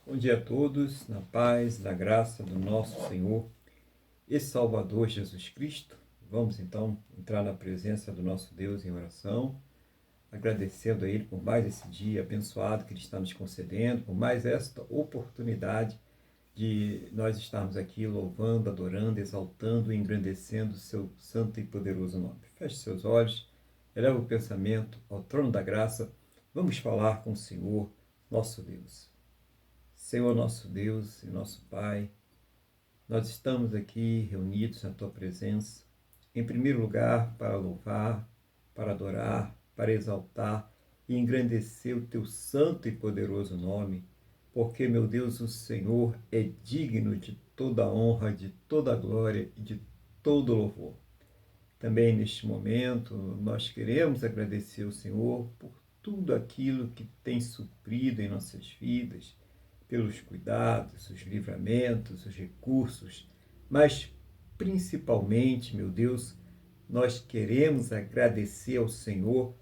Bom dia a todos, na paz, na graça do nosso Senhor e Salvador Jesus Cristo. Vamos então entrar na presença do nosso Deus em oração, agradecendo a Ele por mais esse dia abençoado que Ele está nos concedendo, por mais esta oportunidade de nós estarmos aqui louvando, adorando, exaltando e engrandecendo o seu santo e poderoso nome. Feche seus olhos, eleva o pensamento ao trono da graça, vamos falar com o Senhor, nosso Deus. Senhor nosso Deus e nosso Pai, nós estamos aqui reunidos na Tua presença, em primeiro lugar para louvar, para adorar, para exaltar e engrandecer o Teu santo e poderoso nome, porque, meu Deus, o Senhor é digno de toda honra, de toda glória e de todo louvor. Também neste momento nós queremos agradecer ao Senhor por tudo aquilo que tem suprido em nossas vidas, pelos cuidados, os livramentos, os recursos, mas principalmente, meu Deus, nós queremos agradecer ao Senhor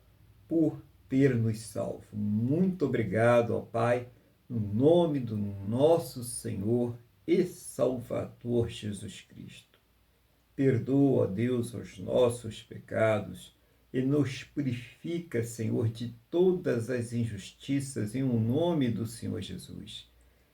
por ter nos salvo. Muito obrigado, ó Pai, no nome do nosso Senhor e Salvador Jesus Cristo. Perdoa, ó Deus, os nossos pecados e nos purifica, Senhor, de todas as injustiças em nome do Senhor Jesus.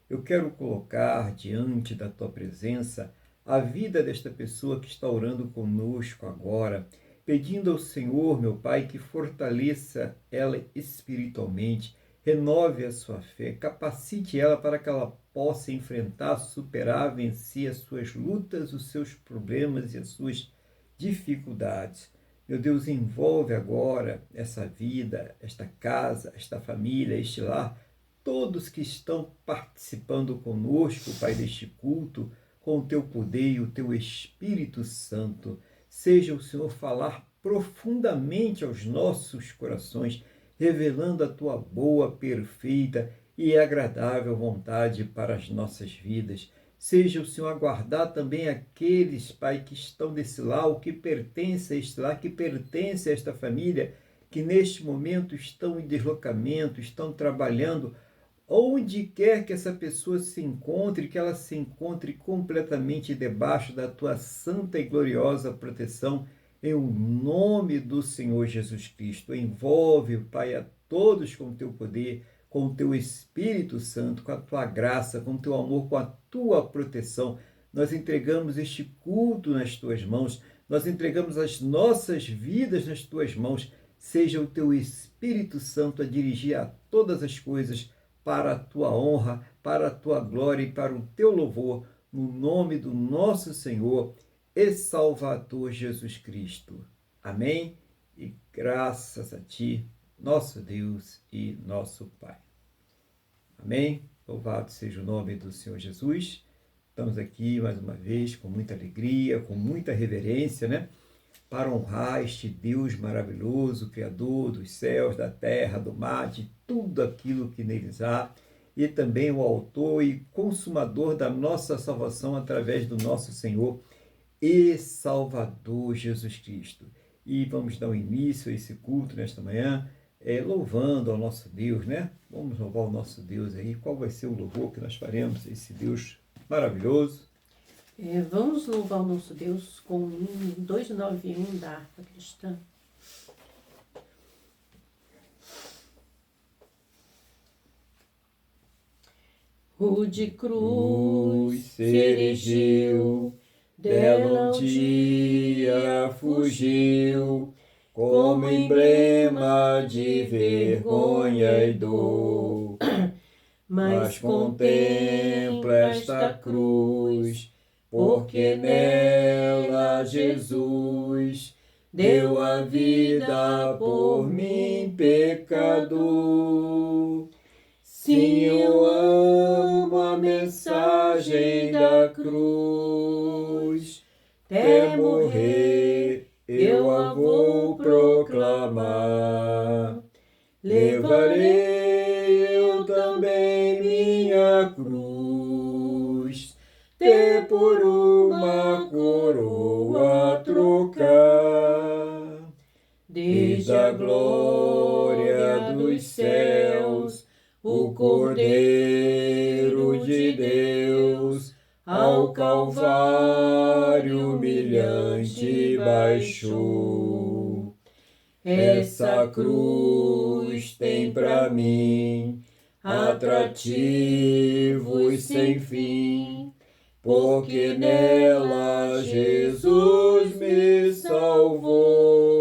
Eu quero colocar diante da Tua presença a vida desta pessoa que está orando conosco agora, pedindo ao Senhor, meu Pai, que fortaleça ela espiritualmente, renove a sua fé, capacite ela para que ela possa enfrentar, superar, vencer as suas lutas, os seus problemas e as suas dificuldades. Meu Deus, envolve agora essa vida, esta casa, esta família, este lar, todos que estão participando conosco, Pai, deste culto, com o Teu poder e o Teu Espírito Santo. Seja o Senhor falar profundamente aos nossos corações, revelando a Tua boa, perfeita e agradável vontade para as nossas vidas. Seja o Senhor aguardar também aqueles, Pai, que estão desse lar, que pertence a este lar, que pertence a esta família, que neste momento estão em deslocamento, estão trabalhando, onde quer que essa pessoa se encontre, que ela se encontre completamente debaixo da Tua santa e gloriosa proteção, em o nome do Senhor Jesus Cristo. Envolve, Pai, a todos com o Teu poder, com o Teu Espírito Santo, com a Tua graça, com o Teu amor, com a Tua proteção. Nós entregamos este culto nas Tuas mãos, nós entregamos as nossas vidas nas Tuas mãos. Seja o Teu Espírito Santo a dirigir a todas as coisas, para a Tua honra, para a Tua glória e para o Teu louvor, no nome do nosso Senhor e Salvador Jesus Cristo. Amém? E graças a Ti, nosso Deus e nosso Pai. Amém? Louvado seja o nome do Senhor Jesus. Estamos aqui mais uma vez com muita alegria, com muita reverência, né? Para honrar este Deus maravilhoso, Criador dos céus, da terra, do mar, de tudo aquilo que neles há, e também o autor e consumador da nossa salvação através do nosso Senhor e Salvador Jesus Cristo. E vamos dar um início a esse culto nesta manhã, louvando ao nosso Deus, né? Vamos louvar o nosso Deus aí. Qual vai ser o louvor que nós faremos a esse Deus maravilhoso? Vamos louvar o nosso Deus com o hino 291 da harpa cristã. Rude cruz se erigiu, dela um dia fugiu, como emblema de vergonha e dor. Mas contempla esta cruz, porque nela Jesus deu a vida por mim, pecador. Sim, eu amo a mensagem da cruz, até morrer eu a vou proclamar. Levarei eu também minha cruz, ter por uma coroa trocar. Desde a glória dos céus, o Cordeiro de Deus, ao Calvário humilhante baixou. Essa cruz tem pra mim atrativos sem fim, porque nela Jesus me salvou.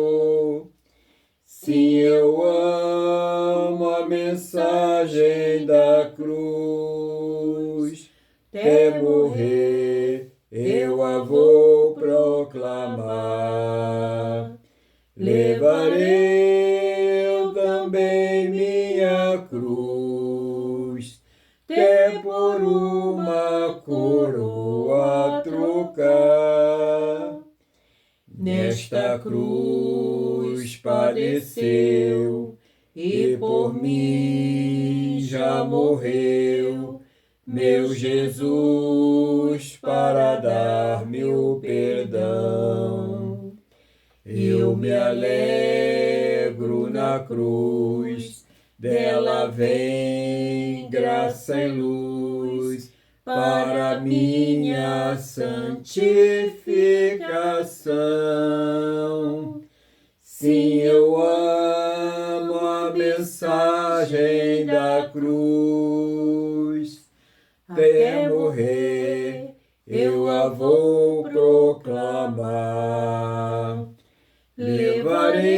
Sim, eu amo a mensagem da cruz, até morrer eu a vou proclamar. Levarei eu também minha cruz, até por uma coroa trocar. Nesta cruz padeceu e por mim já morreu meu Jesus para dar-me o perdão. Eu me alegro na cruz, dela vem graça e luz para minha santificação. Sim, eu amo a mensagem da cruz, até morrer eu a vou proclamar. Levarei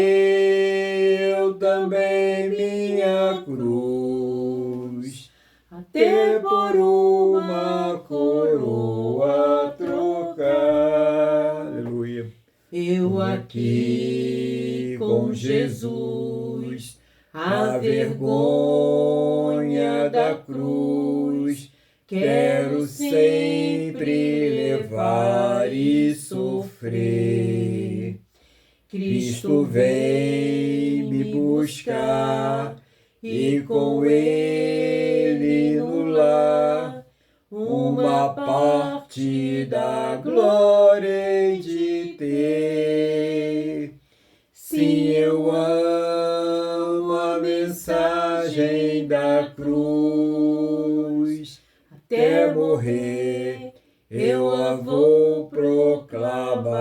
eu também minha cruz, até por uma coroa trocar. Aleluia. Eu aqui com Jesus, a vergonha da cruz, quero sempre levar e sofrer. Cristo vem me buscar e com Ele no lar uma parte da glória hei de ter. Sim, eu amo a mensagem da cruz, até morrer eu a vou proclamar.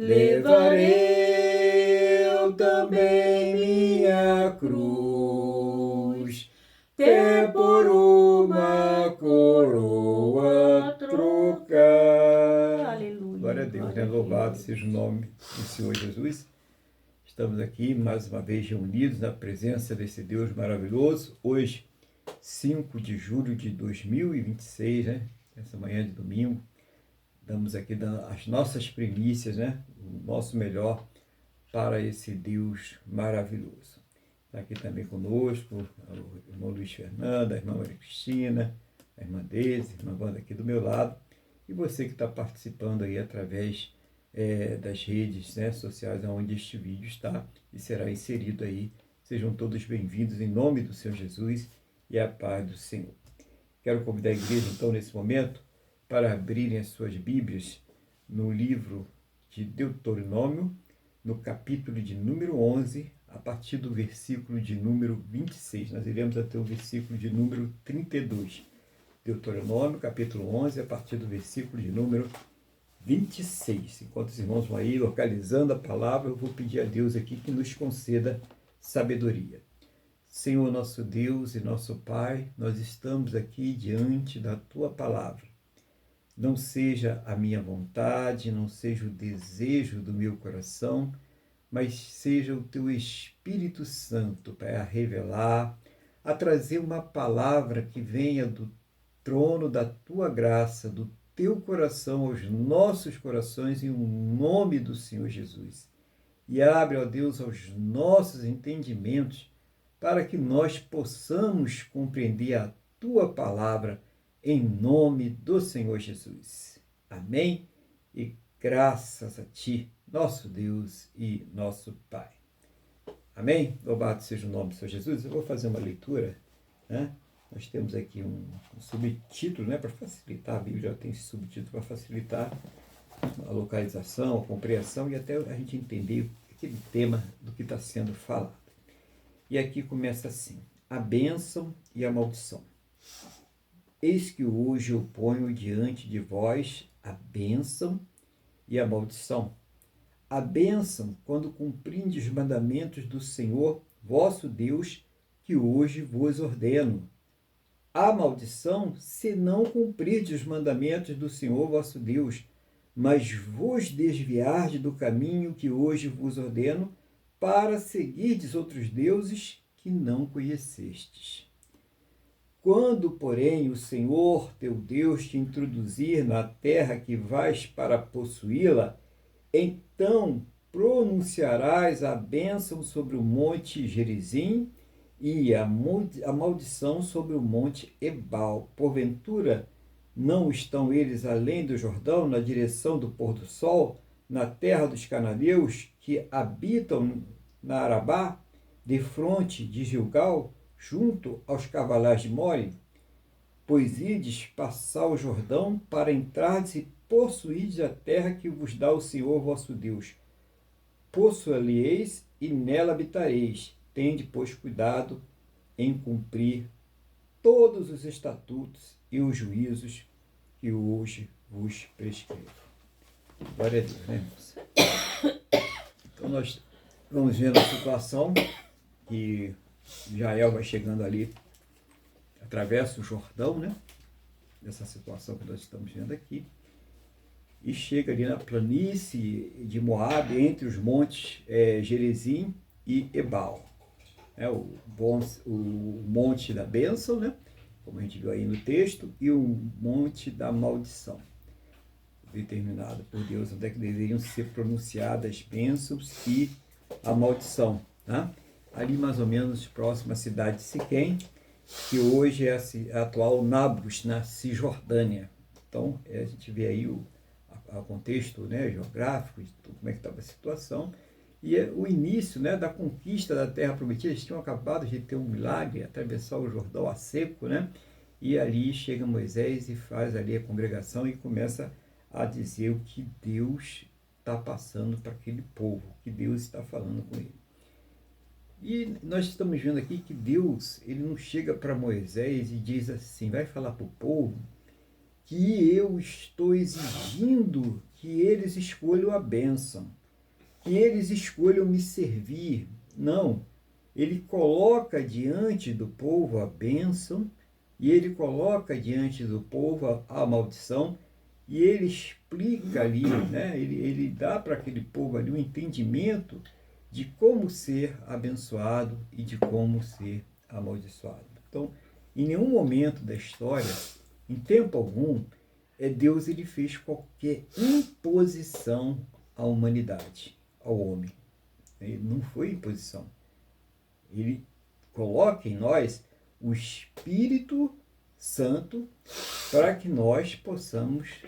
Levarei eu também minha cruz, até por uma coroa trocar. Aleluia. Glória a Deus, né? Louvado seja o nome do Senhor Jesus. Estamos aqui mais uma vez reunidos na presença desse Deus maravilhoso. Hoje, 5 de julho de 2026, né? Essa manhã de domingo. Damos aqui as nossas primícias, né? O nosso melhor para esse Deus maravilhoso. Está aqui também conosco o irmão Luiz Fernando, a irmã Maria Cristina, a irmã Deise, a irmã Wanda aqui do meu lado. E você que está participando aí através das redes, né, sociais onde este vídeo está e será inserido aí. Sejam todos bem-vindos em nome do Senhor Jesus e a paz do Senhor. Quero convidar a igreja, então, nesse momento, para abrirem as suas Bíblias no livro de Deuteronômio, no capítulo de número 11, a partir do versículo de número 26. Nós iremos até o versículo de número 32. Deuteronômio, capítulo 11, a partir do versículo de número 26. Enquanto os irmãos vão aí localizando a palavra, eu vou pedir a Deus aqui que nos conceda sabedoria. Senhor, nosso Deus e nosso Pai, nós estamos aqui diante da Tua palavra. Não seja a minha vontade, não seja o desejo do meu coração, mas seja o Teu Espírito Santo para revelar, a trazer uma palavra que venha do trono da Tua graça, do Teu coração aos nossos corações, em nome do Senhor Jesus. E abre, ó Deus, aos nossos entendimentos, para que nós possamos compreender a Tua palavra, em nome do Senhor Jesus. Amém? E graças a Ti, nosso Deus e nosso Pai. Amém? Louvado seja o nome do Senhor Jesus. Eu vou fazer uma leitura, né? Nós temos aqui um subtítulo, né, para facilitar, a Bíblia já tem esse subtítulo para facilitar a localização, a compreensão e até a gente entender aquele tema do que está sendo falado. E aqui começa assim: a bênção e a maldição. Eis que hoje eu ponho diante de vós a bênção e a maldição. A bênção, quando cumprindes os mandamentos do Senhor, vosso Deus, que hoje vos ordeno. A maldição, se não cumprirdes os mandamentos do Senhor, vosso Deus, mas vos desviardes do caminho que hoje vos ordeno, para seguirdes outros deuses que não conhecestes. Quando, porém, o Senhor teu Deus te introduzir na terra que vais para possuí-la, então pronunciarás a bênção sobre o monte Gerizim e a maldição sobre o monte Ebal. Porventura, não estão eles além do Jordão, na direção do pôr do sol, na terra dos cananeus, que habitam na Arabá, defronte de Gilgal, junto aos cavaleiros de More? Pois ides passar o Jordão para entrardes e possuídes a terra que vos dá o Senhor vosso Deus. Possuí-la-eis e nela habitareis. Tende, pois, cuidado em cumprir todos os estatutos e os juízos que hoje vos prescrevo. Glória a Deus, né, irmãos? Então nós vamos vendo a situação que Israel vai chegando ali, atravessa o Jordão, né? Nessa situação que nós estamos vendo aqui, e chega ali na planície de Moabe, entre os montes Gerizim e Ebal. O monte da bênção, né? Como a gente viu aí no texto, e o monte da maldição, determinado por Deus, onde é que deveriam ser pronunciadas bênçãos e a maldição. Tá? Ali mais ou menos próximo à cidade de Siquém, que hoje é a atual Nablus, na Cisjordânia. Então, a gente vê aí o contexto, né, geográfico, de como é que estava a situação, e o início, né, da conquista da Terra Prometida. Eles tinham acabado de ter um milagre, atravessar o Jordão a seco, né, e ali chega Moisés e faz ali a congregação e começa a dizer o que Deus está passando para aquele povo, o que Deus está falando com ele. E nós estamos vendo aqui que Deus, ele não chega para Moisés e diz assim, vai falar para o povo que eu estou exigindo que eles escolham a bênção, que eles escolham me servir. Não, ele coloca diante do povo a bênção e ele coloca diante do povo a maldição, e ele explica ali, né? Ele dá para aquele povo ali um entendimento de como ser abençoado e de como ser amaldiçoado. Então, em nenhum momento da história, em tempo algum, Deus ele fez qualquer imposição à humanidade, ao homem. Ele não foi imposição. Ele coloca em nós o Espírito Santo para que nós possamos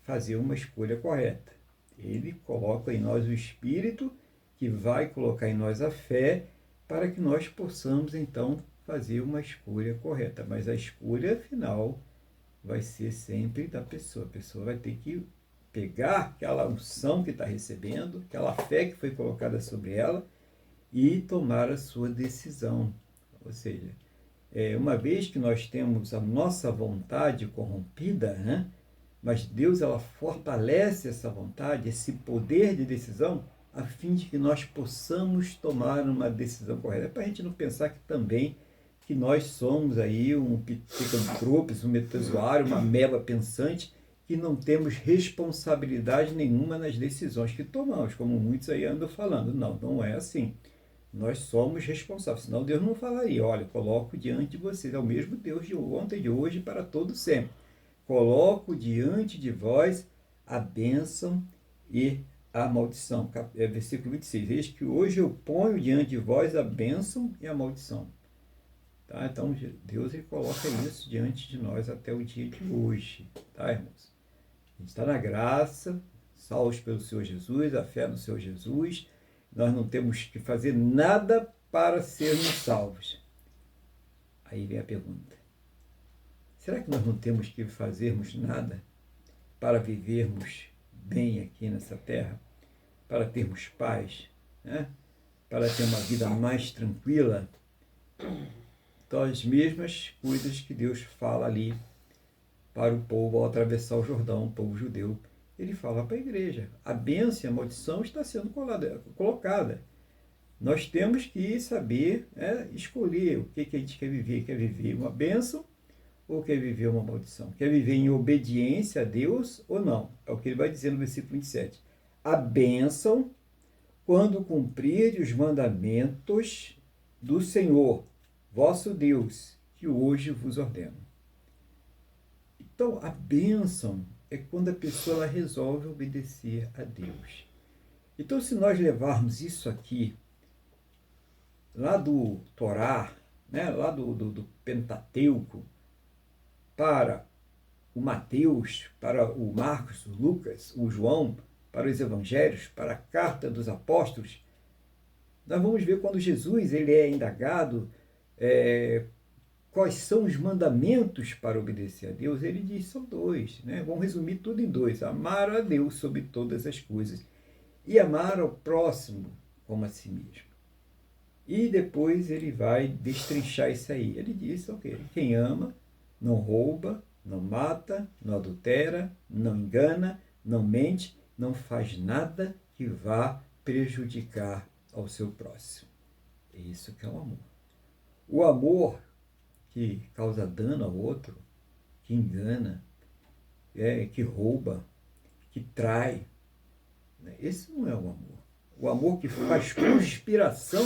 fazer uma escolha correta. Ele coloca em nós o Espírito que vai colocar em nós a fé para que nós possamos, então, fazer uma escolha correta. Mas a escolha final vai ser sempre da pessoa. A pessoa vai ter que pegar aquela unção que está recebendo, aquela fé que foi colocada sobre ela e tomar a sua decisão. Ou seja, uma vez que nós temos a nossa vontade corrompida, né? Mas Deus ela fortalece essa vontade, esse poder de decisão, a fim de que nós possamos tomar uma decisão correta. É para a gente não pensar que também que nós somos aí um picantropes, um metazoário, uma ameba pensante, que não temos responsabilidade nenhuma nas decisões que tomamos, como muitos aí andam falando. Não, não é assim. Nós somos responsáveis, senão Deus não falaria, olha, coloco diante de vocês, é o mesmo Deus de ontem, de hoje, para todo sempre. Coloco diante de vós a bênção e a maldição. Versículo 26. Eis que hoje eu ponho diante de vós a bênção e a maldição. Tá? Então, Deus ele coloca isso diante de nós até o dia de hoje. Tá, irmãos? A gente está na graça, salvos pelo Senhor Jesus, a fé no Senhor Jesus. Nós não temos que fazer nada para sermos salvos. Aí vem a pergunta. Será que nós não temos que fazermos nada para vivermos bem aqui nessa terra? Para termos paz? Né? Para ter uma vida mais tranquila? Então, as mesmas coisas que Deus fala ali para o povo ao atravessar o Jordão, o povo judeu, ele fala para a igreja. A bênção e a maldição está sendo colocada. Nós temos que saber escolher o que a gente quer viver. Quer viver uma bênção ou quer viver uma maldição? Quer viver em obediência a Deus ou não? É o que ele vai dizer no versículo 27. A bênção quando cumprir os mandamentos do Senhor, vosso Deus, que hoje vos ordeno. Então, a bênção é quando a pessoa ela resolve obedecer a Deus. Então, se nós levarmos isso aqui, lá do Torá, lá do Pentateuco, para o Mateus, para o Marcos, o Lucas, o João, para os Evangelhos, para a Carta dos Apóstolos, nós vamos ver quando Jesus ele é indagado quais são os mandamentos para obedecer a Deus. Ele diz, são dois. Vamos resumir tudo em dois. Amar a Deus sobre todas as coisas e amar ao próximo como a si mesmo. E depois ele vai destrinchar isso aí. Ele diz, quem ama não rouba, não mata, não adultera, não engana, não mente, não faz nada que vá prejudicar ao seu próximo. É isso que é o amor. O amor que causa dano ao outro, que engana, que rouba, que trai, esse não é o amor. O amor que faz conspiração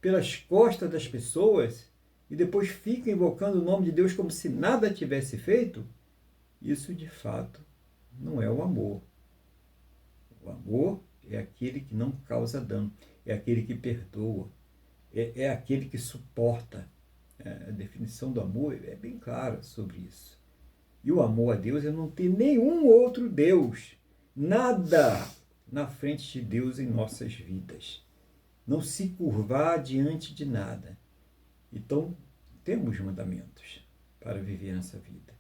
pelas costas das pessoas e depois fica invocando o nome de Deus como se nada tivesse feito, isso de fato não é o amor. O amor é aquele que não causa dano, é aquele que perdoa, é aquele que suporta. A definição do amor é bem clara sobre isso. E o amor a Deus é não ter nenhum outro Deus, nada na frente de Deus em nossas vidas. Não se curvar diante de nada. Então, temos mandamentos para viver nessa vida.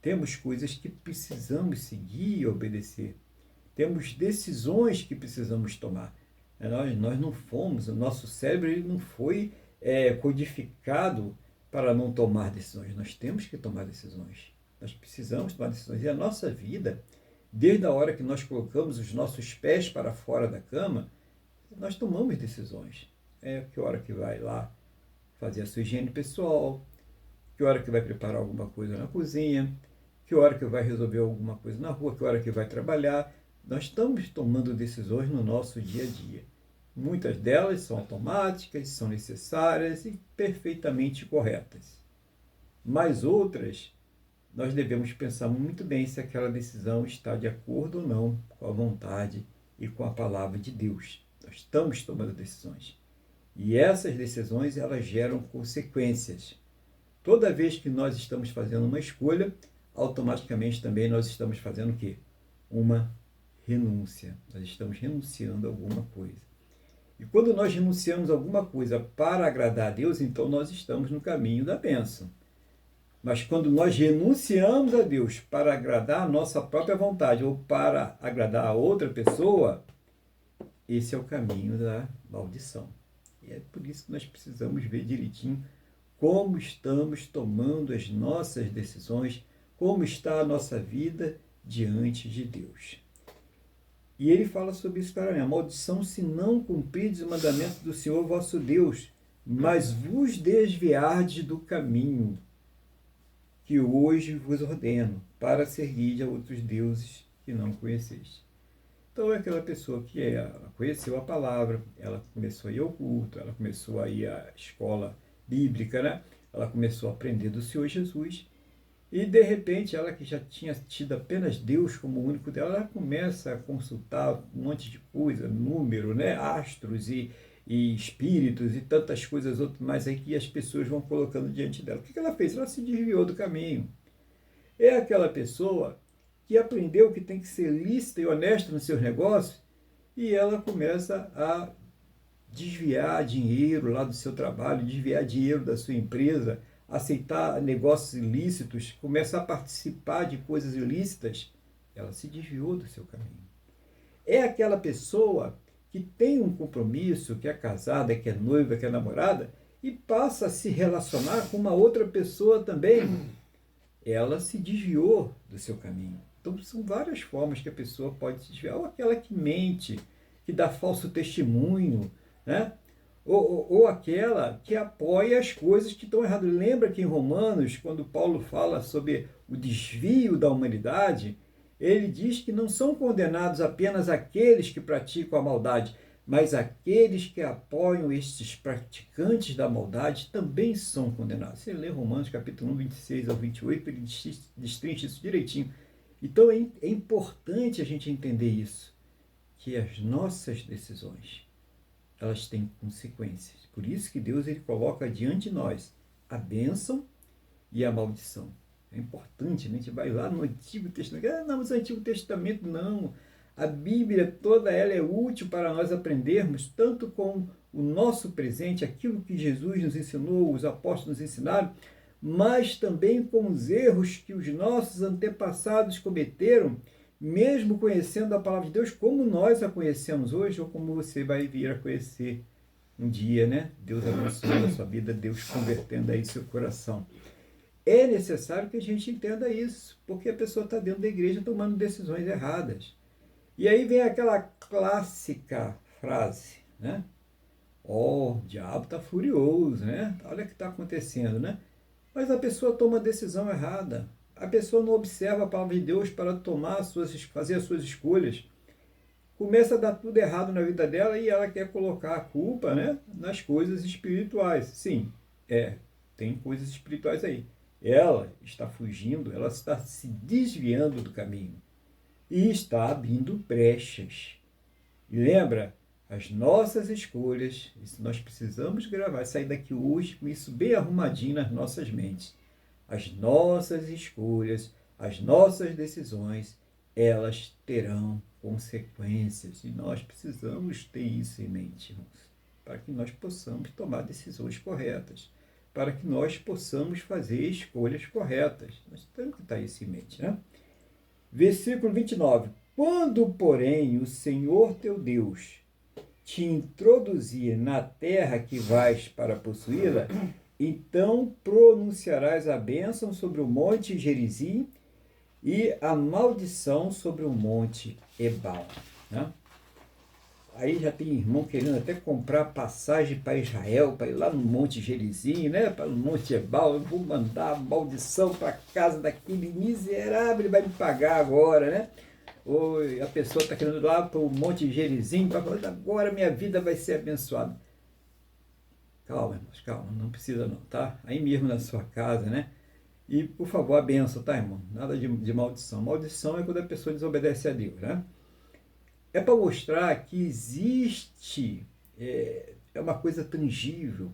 Temos coisas que precisamos seguir e obedecer. Temos decisões que precisamos tomar. Nós não fomos, o nosso cérebro ele não foi codificado para não tomar decisões. Nós temos que tomar decisões. Nós precisamos tomar decisões. E a nossa vida, desde a hora que nós colocamos os nossos pés para fora da cama, nós tomamos decisões. Que hora que vai lá fazer a sua higiene pessoal, que hora que vai preparar alguma coisa na cozinha, que hora que vai resolver alguma coisa na rua, que hora que vai trabalhar. Nós estamos tomando decisões no nosso dia a dia. Muitas delas são automáticas, são necessárias e perfeitamente corretas. Mas outras, nós devemos pensar muito bem se aquela decisão está de acordo ou não com a vontade e com a palavra de Deus. Nós estamos tomando decisões. E essas decisões, elas geram consequências. Toda vez que nós estamos fazendo uma escolha, automaticamente também nós estamos fazendo o quê? Uma renúncia. Nós estamos renunciando a alguma coisa. E quando nós renunciamos a alguma coisa para agradar a Deus, então nós estamos no caminho da bênção. Mas quando nós renunciamos a Deus para agradar a nossa própria vontade ou para agradar a outra pessoa, esse é o caminho da maldição. E é por isso que nós precisamos ver direitinho como estamos tomando as nossas decisões, como está a nossa vida diante de Deus. E ele fala sobre isso claramente. A maldição se não cumprirdes o mandamento do Senhor vosso Deus, mas vos desviardes do caminho que hoje vos ordeno, para servir a outros deuses que não conheceis. Então é aquela pessoa que ela conheceu a palavra, ela começou a ir ao culto, ela começou a ir à escola bíblica, ela começou a aprender do Senhor Jesus, e de repente ela que já tinha tido apenas Deus como único dela, ela começa a consultar um monte de coisa, número, astros e espíritos e tantas coisas outras mais aí que as pessoas vão colocando diante dela. O que ela fez? Ela se desviou do caminho. É aquela pessoa que aprendeu que tem que ser lícita e honesta nos seus negócios e ela começa a desviar dinheiro lá do seu trabalho, desviar dinheiro da sua empresa, aceitar negócios ilícitos, começa a participar de coisas ilícitas, ela se desviou do seu caminho. É aquela pessoa que tem um compromisso, que é casada, que é noiva, que é namorada, e passa a se relacionar com uma outra pessoa também. Ela se desviou do seu caminho. Então, são várias formas que a pessoa pode se desviar. Ou aquela que mente, que dá falso testemunho, né? Ou aquela que apoia as coisas que estão erradas. Lembra que em Romanos, quando Paulo fala sobre o desvio da humanidade, ele diz que não são condenados apenas aqueles que praticam a maldade, mas aqueles que apoiam estes praticantes da maldade também são condenados. Você lê Romanos capítulo 1, 26 ao 28, ele destrincha isso direitinho. Então é importante a gente entender isso, que as nossas decisões, elas têm consequências. Por isso que Deus ele coloca diante de nós a bênção e a maldição. É importante, né? A gente vai lá no Antigo Testamento. Não, mas o Antigo Testamento não. A Bíblia toda ela é útil para nós aprendermos, tanto com o nosso presente, aquilo que Jesus nos ensinou, os apóstolos nos ensinaram, mas também com os erros que os nossos antepassados cometeram, mesmo conhecendo a palavra de Deus como nós a conhecemos hoje, ou como você vai vir a conhecer um dia, né? Deus abençoando a sua vida, Deus convertendo aí seu coração. É necessário que a gente entenda isso, porque a pessoa está dentro da igreja tomando decisões erradas. E aí vem aquela clássica frase, né? Ó, o diabo está furioso, né? Olha o que está acontecendo, né? Mas a pessoa toma a decisão errada. A pessoa não observa a palavra de Deus para fazer as suas escolhas. Começa a dar tudo errado na vida dela e ela quer colocar a culpa, né, nas coisas espirituais. Sim, tem coisas espirituais aí. Ela está fugindo, ela está se desviando do caminho e está abrindo brechas. E lembra, as nossas escolhas, isso nós precisamos gravar, sair daqui hoje com isso bem arrumadinho nas nossas mentes. As nossas escolhas, as nossas decisões, elas terão consequências. E nós precisamos ter isso em mente, irmãos, para que nós possamos tomar decisões corretas, para que nós possamos fazer escolhas corretas. Nós temos que ter isso em mente, né? Versículo 29. Quando, porém, o Senhor teu Deus te introduzir na terra que vais para possuí-la, então pronunciarás a bênção sobre o monte Gerizim e a maldição sobre o monte Ebal. Né? Aí já tem irmão querendo até comprar passagem para Israel, para ir lá no monte Gerizim, né? Para o monte Ebal. Eu vou mandar a maldição para a casa daquele miserável, ele vai me pagar agora, né? Ou a pessoa está querendo ir lá para o monte Gerizim, para falar, agora minha vida vai ser abençoada. Calma, irmãos, calma, não precisa não, tá? Aí mesmo na sua casa, né? E, por favor, a benção, tá, irmão? Nada de maldição. Maldição é quando a pessoa desobedece a Deus, né? É para mostrar que existe, é uma coisa tangível.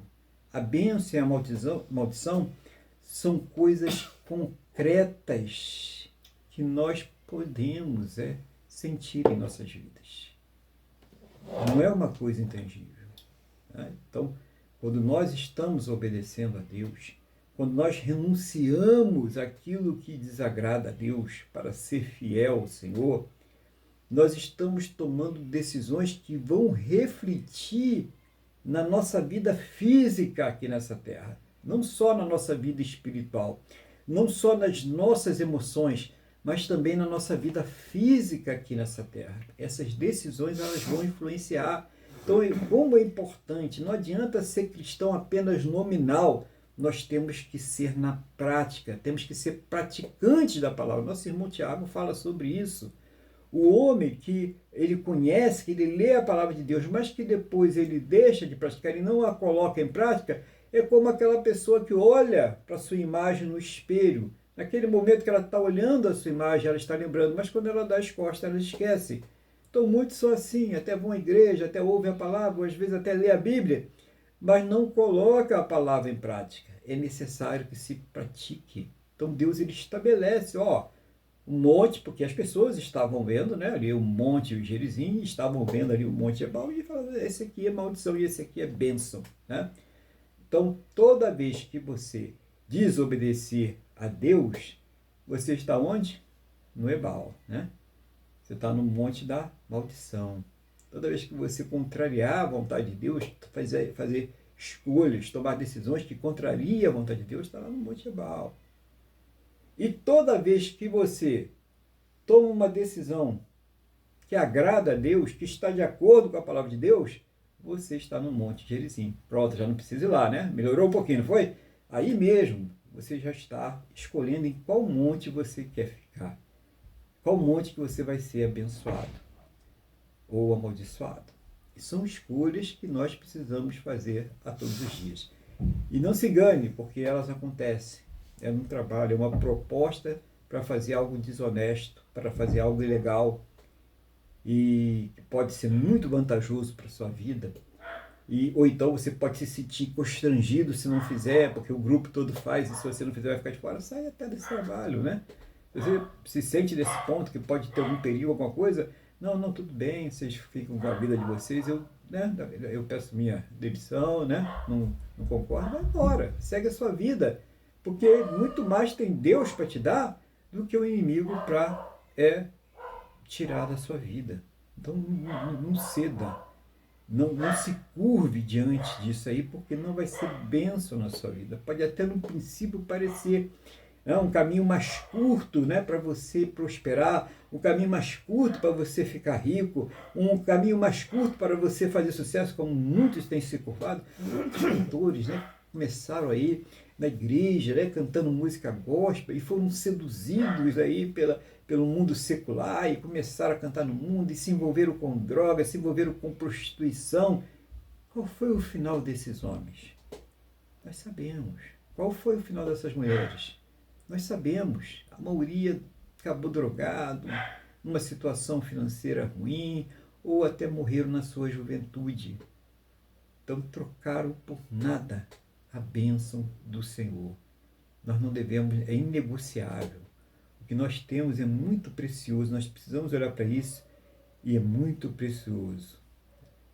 A bênção e a maldição são coisas concretas que nós podemos sentir em nossas vidas. Não é uma coisa intangível. Né? Então, quando nós estamos obedecendo a Deus, quando nós renunciamos àquilo que desagrada a Deus para ser fiel ao Senhor, nós estamos tomando decisões que vão refletir na nossa vida física aqui nessa terra, não só na nossa vida espiritual, não só nas nossas emoções, mas também na nossa vida física aqui nessa terra. Essas decisões elas vão influenciar. Então, como é importante, não adianta ser cristão apenas nominal, nós temos que ser na prática, temos que ser praticantes da palavra. Nosso irmão Tiago fala sobre isso. O homem que ele conhece, que ele lê a palavra de Deus, mas que depois ele deixa de praticar e não a coloca em prática, é como aquela pessoa que olha para a sua imagem no espelho. Naquele momento que ela está olhando a sua imagem, ela está lembrando, mas quando ela dá as costas, ela esquece. Então muitos são assim, até vão à igreja, até ouvem a palavra, ou às vezes até lê a Bíblia, mas não coloca a palavra em prática. É necessário que se pratique. Então Deus ele estabelece, um monte, porque as pessoas estavam vendo, né, ali o monte Gerizim, estavam vendo ali o monte Ebal e falavam, esse aqui é maldição e esse aqui é bênção. Né? Então, toda vez que você desobedecer a Deus, você está onde? No Ebal. Né? Você está no monte da maldição. Toda vez que você contrariar a vontade de Deus, fazer escolhas, tomar decisões que contrariam a vontade de Deus, está lá no Monte Ebal. E toda vez que você toma uma decisão que agrada a Deus, que está de acordo com a palavra de Deus, você está no Monte Gerizim. Pronto, já não precisa ir lá, né? Melhorou um pouquinho, não foi? Aí mesmo, você já está escolhendo em qual monte você quer ficar. Qual monte que você vai ser abençoado ou amaldiçoado. E são escolhas que nós precisamos fazer a todos os dias. E não se engane, porque elas acontecem. É um trabalho, é uma proposta para fazer algo desonesto, para fazer algo ilegal, e pode ser muito vantajoso para a sua vida. Ou então você pode se sentir constrangido se não fizer, porque o grupo todo faz, e se você não fizer vai ficar de fora. Sai até desse trabalho, né? Você se sente nesse ponto que pode ter algum perigo, alguma coisa, não, tudo bem, vocês ficam com a vida de vocês, eu peço minha demissão, né? Não concordo, vai embora, segue a sua vida, porque muito mais tem Deus para te dar do que o inimigo para tirar da sua vida. Então não ceda, não se curve diante disso aí, porque não vai ser bênção na sua vida. Pode até no princípio parecer um caminho mais curto, né, para você prosperar, um caminho mais curto para você ficar rico, um caminho mais curto para você fazer sucesso, como muitos têm se curvado. Muitos cantores, né, começaram aí na igreja, né, cantando música gospel, e foram seduzidos aí pelo mundo secular, e começaram a cantar no mundo, e se envolveram com drogas, se envolveram com prostituição. Qual foi o final desses homens? Nós sabemos. Qual foi o final dessas mulheres? Nós sabemos. A maioria acabou drogado, numa situação financeira ruim, ou até morreram na sua juventude. Então trocaram por nada a bênção do Senhor. Nós não devemos, é inegociável. O que nós temos é muito precioso, nós precisamos olhar para isso, e é muito precioso.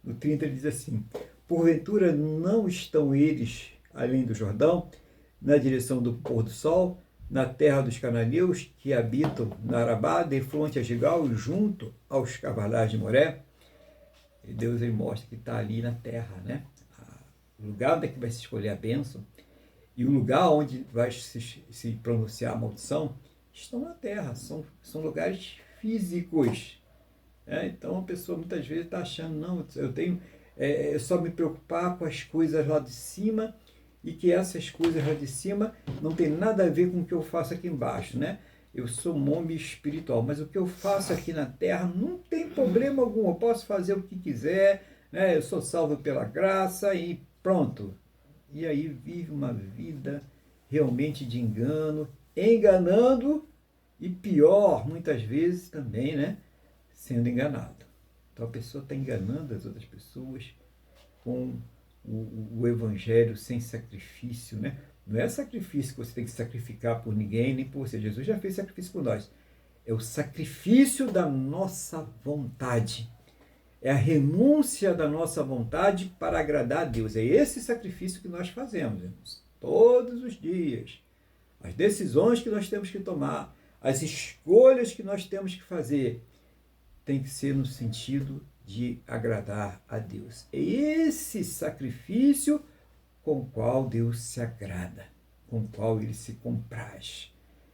No 30 ele diz assim: porventura não estão eles além do Jordão, na direção do pôr do sol, na terra dos cananeus, que habitam na Arabá, de fronte a Gigal, junto aos cavalares de Moré? E Deus ele mostra que está ali na terra, né? O lugar onde é que vai se escolher a bênção e o lugar onde vai se pronunciar a maldição estão na terra, são lugares físicos. Então a pessoa muitas vezes está achando, não, eu tenho só me preocupar com as coisas lá de cima, e que essas coisas lá de cima não tem nada a ver com o que eu faço aqui embaixo, né? Eu sou um homem espiritual, mas o que eu faço aqui na terra não tem problema algum, eu posso fazer o que quiser, né? Eu sou salvo pela graça e pronto. E aí vive uma vida realmente de engano, enganando, e pior, muitas vezes também, né? Sendo enganado. Então a pessoa está enganando as outras pessoas com o evangelho sem sacrifício, né? Não é sacrifício que você tem que sacrificar por ninguém, nem por você. Jesus já fez sacrifício por nós. É o sacrifício da nossa vontade. É a renúncia da nossa vontade para agradar a Deus. É esse sacrifício que nós fazemos, irmãos, todos os dias. As decisões que nós temos que tomar, as escolhas que nós temos que fazer, tem que ser no sentido de agradar a Deus. É esse sacrifício com o qual Deus se agrada, com o qual Ele se compraz.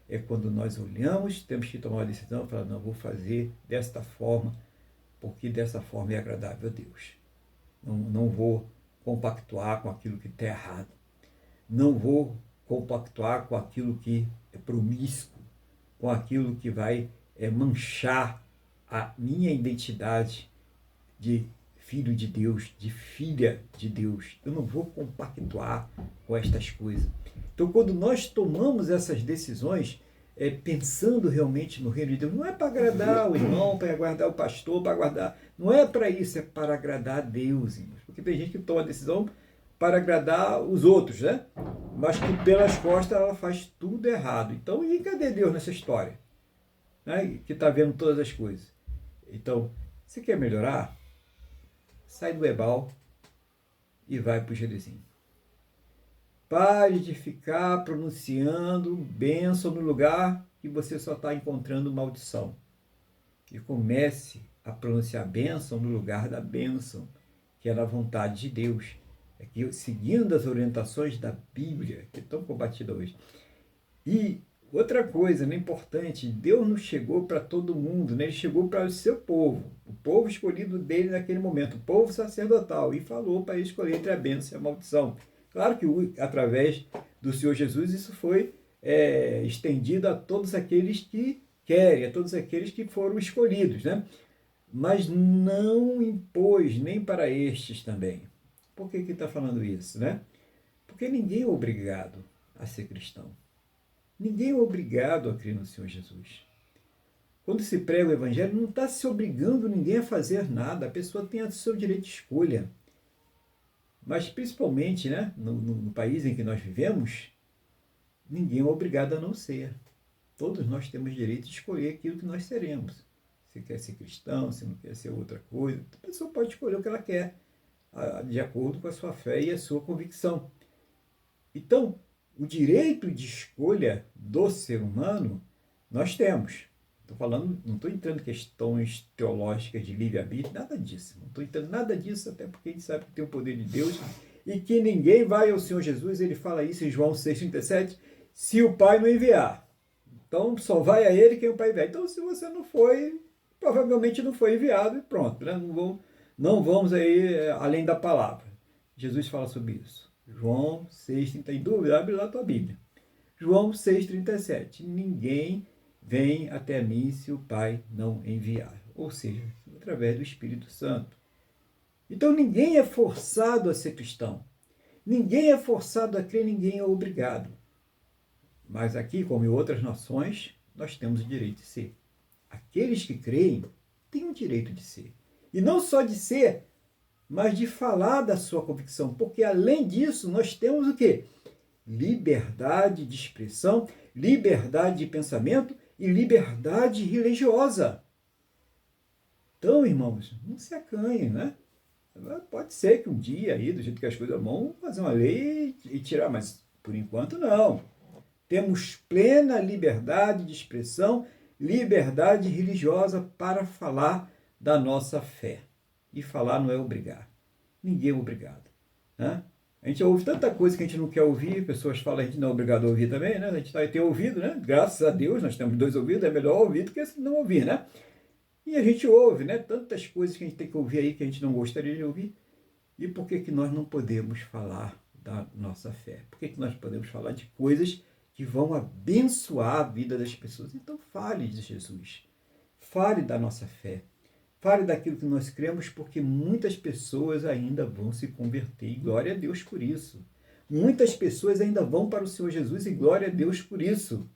É quando nós olhamos, temos que tomar uma decisão e falar, não, vou fazer desta forma, porque dessa forma é agradável a Deus. Não vou compactuar com aquilo que está errado. Não vou compactuar com aquilo que é promíscuo, com aquilo que vai manchar a minha identidade de filho de Deus, de filha de Deus. Eu não vou compactuar com estas coisas. Então, quando nós tomamos essas decisões, pensando realmente no reino de Deus, não é para agradar o irmão, para agradar o pastor, para agradar. Não é para isso, é para agradar a Deus, irmãos. Porque tem gente que toma a decisão para agradar os outros, né? Mas que pelas costas ela faz tudo errado. Então, e cadê Deus nessa história? Né? Que está vendo todas as coisas. Então, você quer melhorar? Sai do Ebal e vai para o Gerizim. Pare de ficar pronunciando bênção no lugar que você só está encontrando maldição. E comece a pronunciar bênção no lugar da bênção, que é na vontade de Deus. é que seguindo as orientações da Bíblia, que é tão combatida hoje. E outra coisa, né, importante, Deus não chegou para todo mundo, né? Ele chegou para o seu povo, o povo escolhido dele naquele momento, o povo sacerdotal, e falou para ele escolher entre a bênção e a maldição. Claro que através do Senhor Jesus isso foi estendido a todos aqueles que querem, a todos aqueles que foram escolhidos, né? Mas não impôs nem para estes também. Por que está falando isso, né? Porque ninguém é obrigado a ser cristão. Ninguém é obrigado a crer no Senhor Jesus. Quando se prega o Evangelho, não está se obrigando ninguém a fazer nada. A pessoa tem o seu direito de escolha. Mas, principalmente, né, no país em que nós vivemos, ninguém é obrigado a não ser. Todos nós temos direito de escolher aquilo que nós seremos. Se quer ser cristão, se não quer ser outra coisa. A pessoa pode escolher o que ela quer, de acordo com a sua fé e a sua convicção. Então, o direito de escolha do ser humano, nós temos. Não estou entrando em questões teológicas de livre-arbítrio, nada disso. Não estou entrando nada disso, até porque a gente sabe que tem o poder de Deus e que ninguém vai ao Senhor Jesus, ele fala isso em João 6,37, se o Pai não enviar. Então, só vai a ele quem o Pai enviar. Então, se você não foi, provavelmente não foi enviado e pronto. Né? Não vamos aí além da palavra. Jesus fala sobre isso. João 6,30. Tem dúvida? Abre lá a tua Bíblia. João 6,37. Ninguém vem até mim se o Pai não enviar. Ou seja, através do Espírito Santo. Então ninguém é forçado a ser cristão. Ninguém é forçado a crer, ninguém é obrigado. Mas aqui, como em outras nações, nós temos o direito de ser. Aqueles que creem têm o direito de ser. E não só de ser, mas de falar da sua convicção, porque além disso nós temos o quê? Liberdade de expressão, liberdade de pensamento e liberdade religiosa. Então, irmãos, não se acanhem, né? Pode ser que um dia aí, do jeito que as coisas vão, fazer uma lei e tirar, mas por enquanto não. Temos plena liberdade de expressão, liberdade religiosa para falar da nossa fé. E falar não é obrigar. Ninguém é obrigado. Né? A gente ouve tanta coisa que a gente não quer ouvir, pessoas falam que a gente não é obrigado a ouvir também, né? A gente tem ouvido, né? Graças a Deus, nós temos 2 ouvidos, é melhor ouvir do que não ouvir, né? E a gente ouve, né? Tantas coisas que a gente tem que ouvir aí que a gente não gostaria de ouvir. E por que nós não podemos falar da nossa fé? Por que nós podemos falar de coisas que vão abençoar a vida das pessoas? Então fale de Jesus. Fale da nossa fé. Fale daquilo que nós cremos, porque muitas pessoas ainda vão se converter, e glória a Deus por isso. Muitas pessoas ainda vão para o Senhor Jesus, e glória a Deus por isso.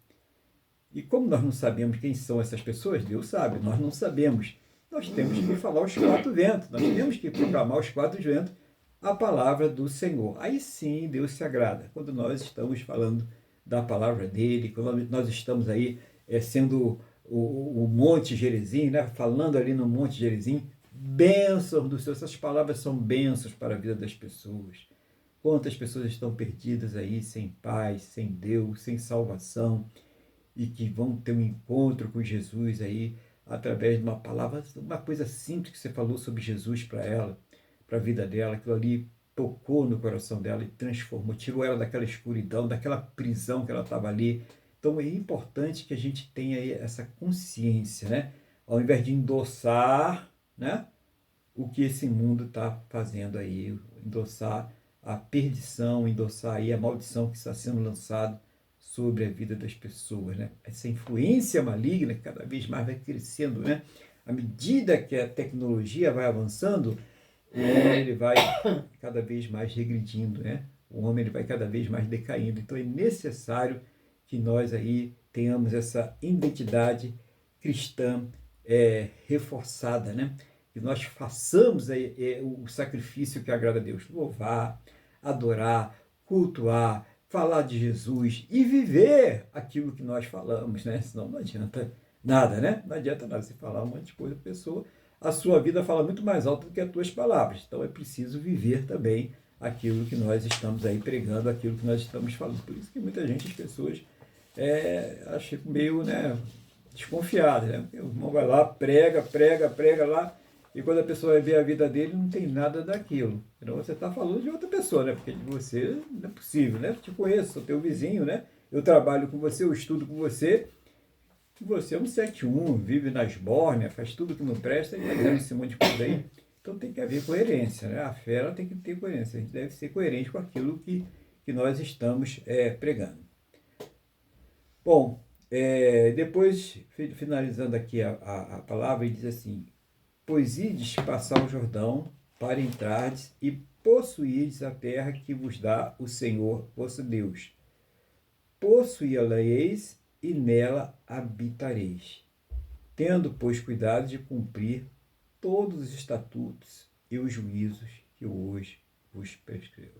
E como nós não sabemos quem são essas pessoas, Deus sabe, nós não sabemos. Nós temos que falar aos 4 ventos, nós temos que proclamar aos 4 ventos a palavra do Senhor. Aí sim Deus se agrada, quando nós estamos falando da palavra dele, quando nós estamos aí sendo o Monte Gerizim, né? Falando ali no Monte Gerizim, bênçãos do Senhor. Essas palavras são bênçãos para a vida das pessoas. Quantas pessoas estão perdidas aí, sem paz, sem Deus, sem salvação, e que vão ter um encontro com Jesus aí, através de uma palavra, uma coisa simples que você falou sobre Jesus para ela, para a vida dela, aquilo ali tocou no coração dela e transformou, tirou ela daquela escuridão, daquela prisão que ela estava ali. Então é importante que a gente tenha essa consciência, né? Ao invés de endossar, né, o que esse mundo está fazendo aí, endossar a perdição, endossar aí a maldição que está sendo lançada sobre a vida das pessoas, né? Essa influência maligna que cada vez mais vai crescendo, né? À medida que a tecnologia vai avançando, o homem ele vai cada vez mais regredindo, né? O homem ele vai cada vez mais decaindo. Então é necessário que nós aí tenhamos essa identidade cristã reforçada, né? Que nós façamos o sacrifício que agrada a Deus, louvar, adorar, cultuar, falar de Jesus e viver aquilo que nós falamos, né? Senão não adianta nada, né? Não adianta nada você falar um monte de coisa, a pessoa, a sua vida fala muito mais alto do que as tuas palavras. Então é preciso viver também aquilo que nós estamos aí pregando, aquilo que nós estamos falando. Por isso que muita gente, as pessoas, acham meio, né, desconfiadas, né? O irmão vai lá, prega lá, e quando a pessoa vai ver a vida dele, não tem nada daquilo. Então você está falando de outra pessoa, né? Porque de você não é possível, né? Eu te conheço, sou teu vizinho, né? Eu trabalho com você, eu estudo com você. Você é um 7-1, vive na esbórnia, faz tudo que não presta e vai esse monte de coisa aí. Então tem que haver coerência, né? A fé ela tem que ter coerência. A gente deve ser coerente com aquilo que nós estamos pregando. Bom, depois, finalizando aqui a palavra, ele diz assim: pois ides passar o Jordão para entrardes e possuirdes a terra que vos dá o Senhor vosso Deus. Possuí-la-eis e nela habitareis, tendo, pois, cuidado de cumprir todos os estatutos e os juízos que eu hoje vos prescrevo.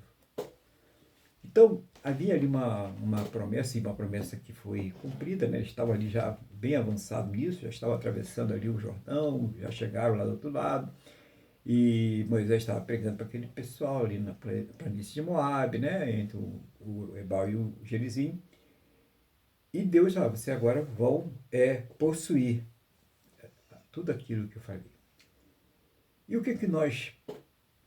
Então, havia ali uma promessa, e uma promessa que foi cumprida, né? Eles estavam ali já bem avançado nisso, já estavam atravessando ali o Jordão, já chegaram lá do outro lado, e Moisés estava pregando para aquele pessoal ali na planície de Moabe, né? Entre o Ebal e o Gerizim. E Deus falou: você agora vão possuir tudo aquilo que eu falei. E o que nós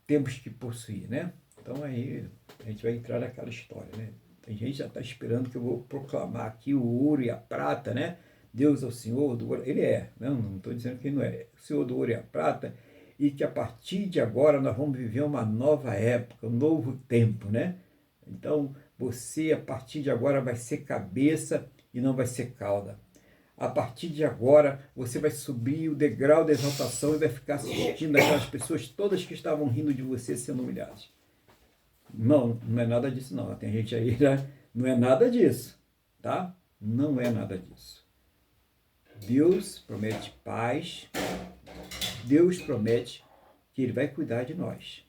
temos que possuir, né? Então aí a gente vai entrar naquela história, né? Tem gente que já está esperando que eu vou proclamar aqui o ouro e a prata, né? Deus é o Senhor do ouro. Ele é, não estou dizendo que ele não é. O Senhor do ouro e a prata, e que a partir de agora nós vamos viver uma nova época, um novo tempo, né? Então você, a partir de agora, vai ser cabeça e não vai ser cauda. A partir de agora, você vai subir o degrau da exaltação e vai ficar assistindo aquelas pessoas todas que estavam rindo de você sendo humilhadas. Não é nada disso não. Tem gente aí, né? Não é nada disso, tá? Não é nada disso. Deus promete paz. Deus promete que Ele vai cuidar de nós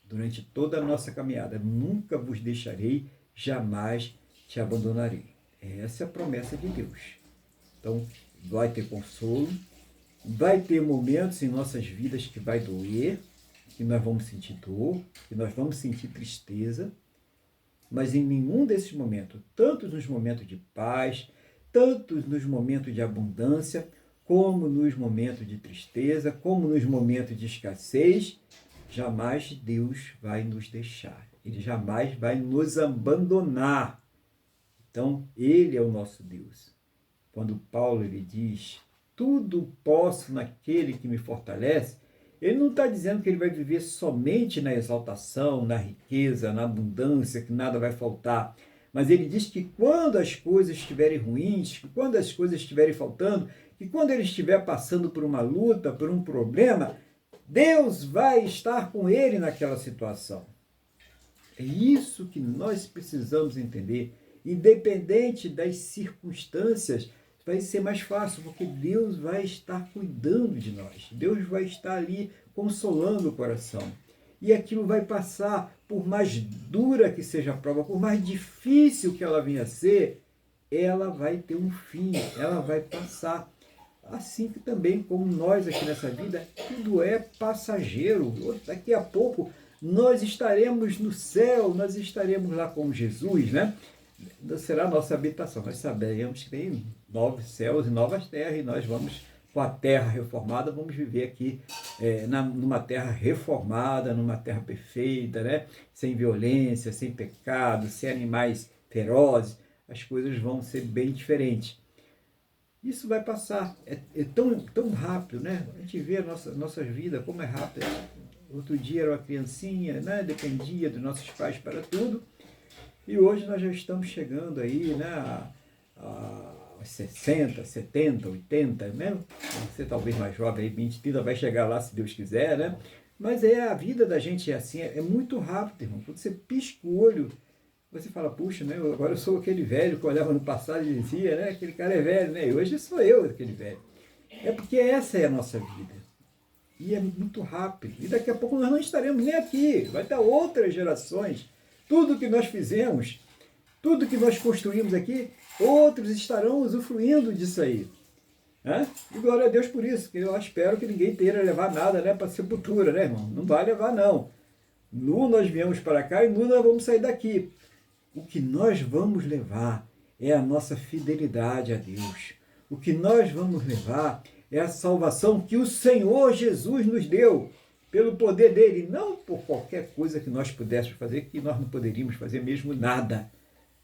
durante toda a nossa caminhada. Nunca vos deixarei, jamais te abandonarei. Essa é a promessa de Deus. Então, vai ter consolo, vai ter momentos em nossas vidas que vai doer, que nós vamos sentir dor, que nós vamos sentir tristeza, mas em nenhum desses momentos, tanto nos momentos de paz, tanto nos momentos de abundância, como nos momentos de tristeza, como nos momentos de escassez, jamais Deus vai nos deixar. Ele jamais vai nos abandonar. Então, Ele é o nosso Deus. Quando Paulo ele diz, tudo posso naquele que me fortalece, ele não está dizendo que ele vai viver somente na exaltação, na riqueza, na abundância, que nada vai faltar. Mas ele diz que quando as coisas estiverem ruins, que quando as coisas estiverem faltando, que quando ele estiver passando por uma luta, por um problema, Deus vai estar com ele naquela situação. É isso que nós precisamos entender. Independente das circunstâncias, vai ser mais fácil, porque Deus vai estar cuidando de nós. Deus vai estar ali consolando o coração. E aquilo vai passar, por mais dura que seja a prova, por mais difícil que ela venha a ser, ela vai ter um fim, ela vai passar. Assim que também, como nós aqui nessa vida, tudo é passageiro. Daqui a pouco nós estaremos no céu, nós estaremos lá com Jesus, né? Será a nossa habitação. Nós sabemos que tem novos céus e novas terras, e nós vamos, com a terra reformada, vamos viver aqui numa terra reformada, numa terra perfeita, né? Sem violência, sem pecado, sem animais ferozes. As coisas vão ser bem diferentes. Isso vai passar. É tão rápido, né? A gente vê a nossa vida, como é rápida. Outro dia era uma criancinha, né? Dependia dos nossos pais para tudo. E hoje nós já estamos chegando aí, né, a 60, 70, 80, né? Você talvez mais jovem, aí 20, 30, vai chegar lá se Deus quiser, né? Mas a vida da gente é assim, é muito rápido, irmão. Quando você pisca o olho, você fala, puxa, né? Agora eu sou aquele velho que olhava no passado e dizia, né? Aquele cara é velho, né? E hoje sou eu aquele velho. É porque essa é a nossa vida. E é muito rápido. E daqui a pouco nós não estaremos nem aqui. Vai ter outras gerações. Tudo que nós fizemos, tudo que nós construímos aqui, outros estarão usufruindo disso aí. Né? E glória a Deus por isso, que eu espero que ninguém tenha levar nada, né, para a sepultura, né, irmão? Não vai levar, não. Nu nós viemos para cá e nu nós vamos sair daqui. O que nós vamos levar é a nossa fidelidade a Deus. O que nós vamos levar É a salvação que o Senhor Jesus nos deu, pelo poder dele, não por qualquer coisa que nós pudéssemos fazer, que nós não poderíamos fazer mesmo nada.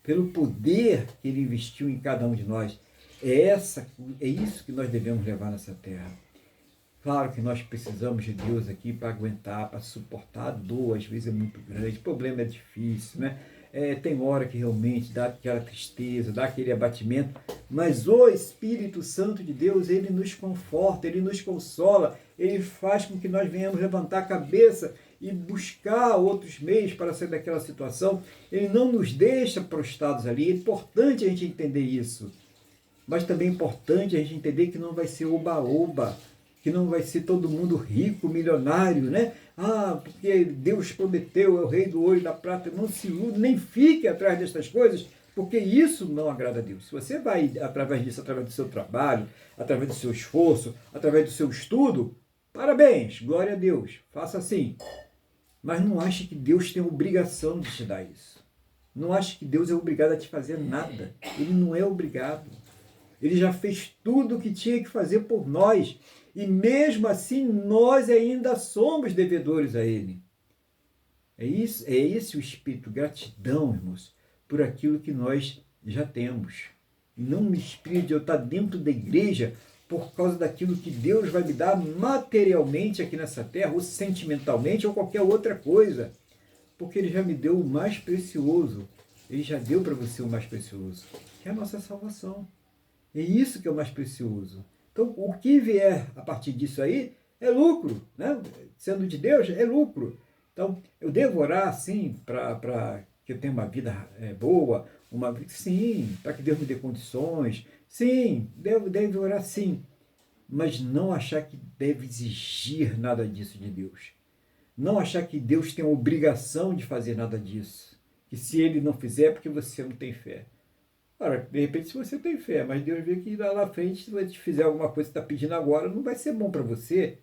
Pelo poder que ele investiu em cada um de nós. É isso que nós devemos levar nessa terra. Claro que nós precisamos de Deus aqui para aguentar, para suportar a dor, às vezes é muito grande, o problema é difícil, né? Tem hora que realmente dá aquela tristeza, dá aquele abatimento, mas o Espírito Santo de Deus, ele nos conforta, ele nos consola, ele faz com que nós venhamos levantar a cabeça e buscar outros meios para sair daquela situação. Ele não nos deixa prostrados ali. É importante a gente entender isso, mas também é importante a gente entender que não vai ser oba-oba, que não vai ser todo mundo rico, milionário, né? Porque Deus prometeu, é o rei do ouro e da prata. Não se ilude, nem fique atrás dessas coisas, porque isso não agrada a Deus. Se você vai através disso, através do seu trabalho, através do seu esforço, através do seu estudo, parabéns, glória a Deus, faça assim. Mas não ache que Deus tem obrigação de te dar isso. Não ache que Deus é obrigado a te fazer nada. Ele não é obrigado. Ele já fez tudo o que tinha que fazer por nós. E mesmo assim, nós ainda somos devedores a Ele. É esse o espírito, gratidão, irmãos, por aquilo que nós já temos. E não me espírito de eu estar dentro da igreja por causa daquilo que Deus vai me dar materialmente aqui nessa terra, ou sentimentalmente, ou qualquer outra coisa. Porque Ele já me deu o mais precioso. Ele já deu para você o mais precioso, que é a nossa salvação. É isso que é o mais precioso. Então, o que vier a partir disso aí é lucro, né? Sendo de Deus, é lucro. Então, eu devo orar, sim, para que eu tenha uma vida boa, sim, para que Deus me dê condições, sim, devo orar, sim, mas não achar que deve exigir nada disso de Deus. Não achar que Deus tem a obrigação de fazer nada disso. Que se Ele não fizer é porque você não tem fé. Ora, de repente, se você tem fé, mas Deus vê que lá na frente, se você fizer alguma coisa que você está pedindo agora, não vai ser bom para você.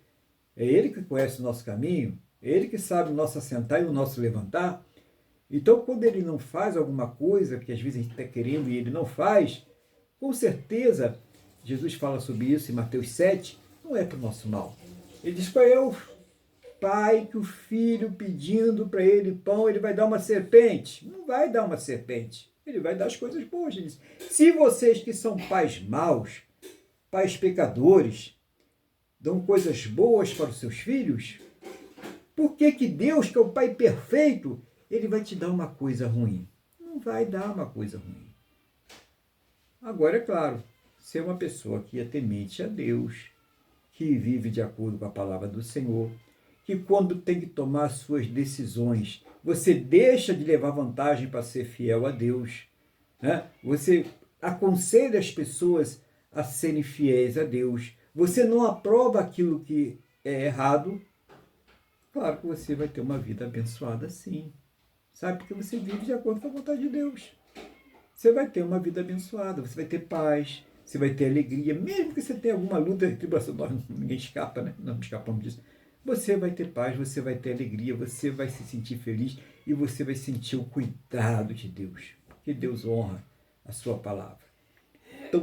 É Ele que conhece o nosso caminho, é Ele que sabe o nosso assentar e o nosso levantar. Então, quando Ele não faz alguma coisa, que às vezes a gente está querendo e Ele não faz, com certeza, Jesus fala sobre isso em Mateus 7, não é para o nosso mal. Ele diz, qual é o pai que o filho pedindo para ele pão, ele vai dar uma serpente? Não vai dar uma serpente. Ele vai dar as coisas boas. Ele diz, se vocês que são pais maus, pais pecadores, dão coisas boas para os seus filhos, por que que Deus, que é o Pai perfeito, Ele vai te dar uma coisa ruim? Não vai dar uma coisa ruim. Agora, é claro, ser uma pessoa que é temente a Deus, que vive de acordo com a palavra do Senhor, que quando tem que tomar suas decisões, você deixa de levar vantagem para ser fiel a Deus, né? Você aconselha as pessoas a serem fiéis a Deus, você não aprova aquilo que é errado, claro que você vai ter uma vida abençoada sim, sabe? Porque você vive de acordo com a vontade de Deus. Você vai ter uma vida abençoada, você vai ter paz, você vai ter alegria, mesmo que você tenha alguma luta e tribulação, ninguém escapa, né? Não escapamos disso. Você vai ter paz, você vai ter alegria, você vai se sentir feliz e você vai sentir o cuidado de Deus, porque Deus honra a sua palavra. Então,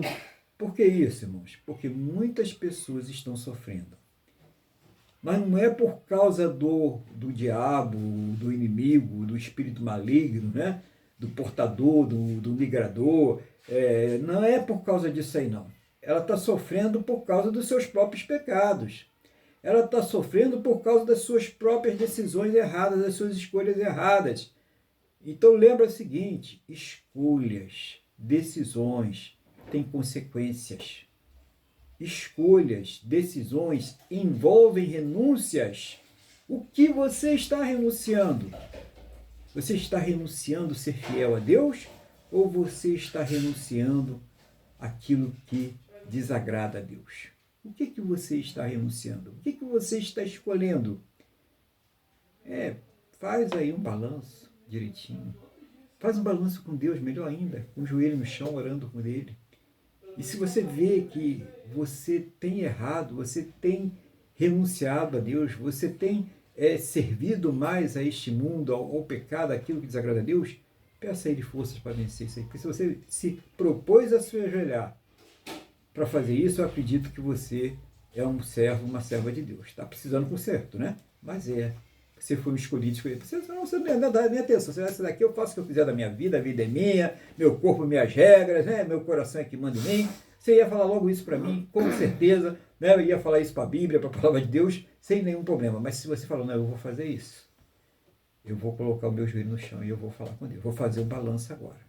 por que isso, irmãos? Porque muitas pessoas estão sofrendo. Mas não é por causa do diabo, do inimigo, do espírito maligno, né? Do portador, do migrador. Não é por causa disso aí, não. Ela está sofrendo por causa dos seus próprios pecados. Ela está sofrendo por causa das suas próprias decisões erradas, das suas escolhas erradas. Então lembra o seguinte, escolhas, decisões têm consequências. Escolhas, decisões envolvem renúncias. O que você está renunciando? Você está renunciando a ser fiel a Deus ou você está renunciando àquilo que desagrada a Deus? O que você está renunciando? O que você está escolhendo? Faz aí um balanço direitinho. Faz um balanço com Deus, melhor ainda, com o joelho no chão, orando com Ele. E se você vê que você tem errado, você tem renunciado a Deus, você tem servido mais a este mundo, ao pecado, aquilo que desagrada a Deus, peça a Ele forças para vencer isso aí. Porque se você se propôs a se ajoelhar para fazer isso, eu acredito que você é um servo, uma serva de Deus. Está precisando de conserto, né? Mas é. Você foi um escolhido. Você não é nada, nem atenção. Você essa daqui eu faço o que eu quiser da minha vida, a vida é minha, meu corpo, minhas regras, né? Meu coração é que manda em mim. Você ia falar logo isso para mim, com certeza, né? Eu ia falar isso para a Bíblia, para a palavra de Deus, sem nenhum problema. Mas se você falar, não, eu vou fazer isso, eu vou colocar o meu joelho no chão e eu vou falar com Deus. Vou fazer um balanço agora.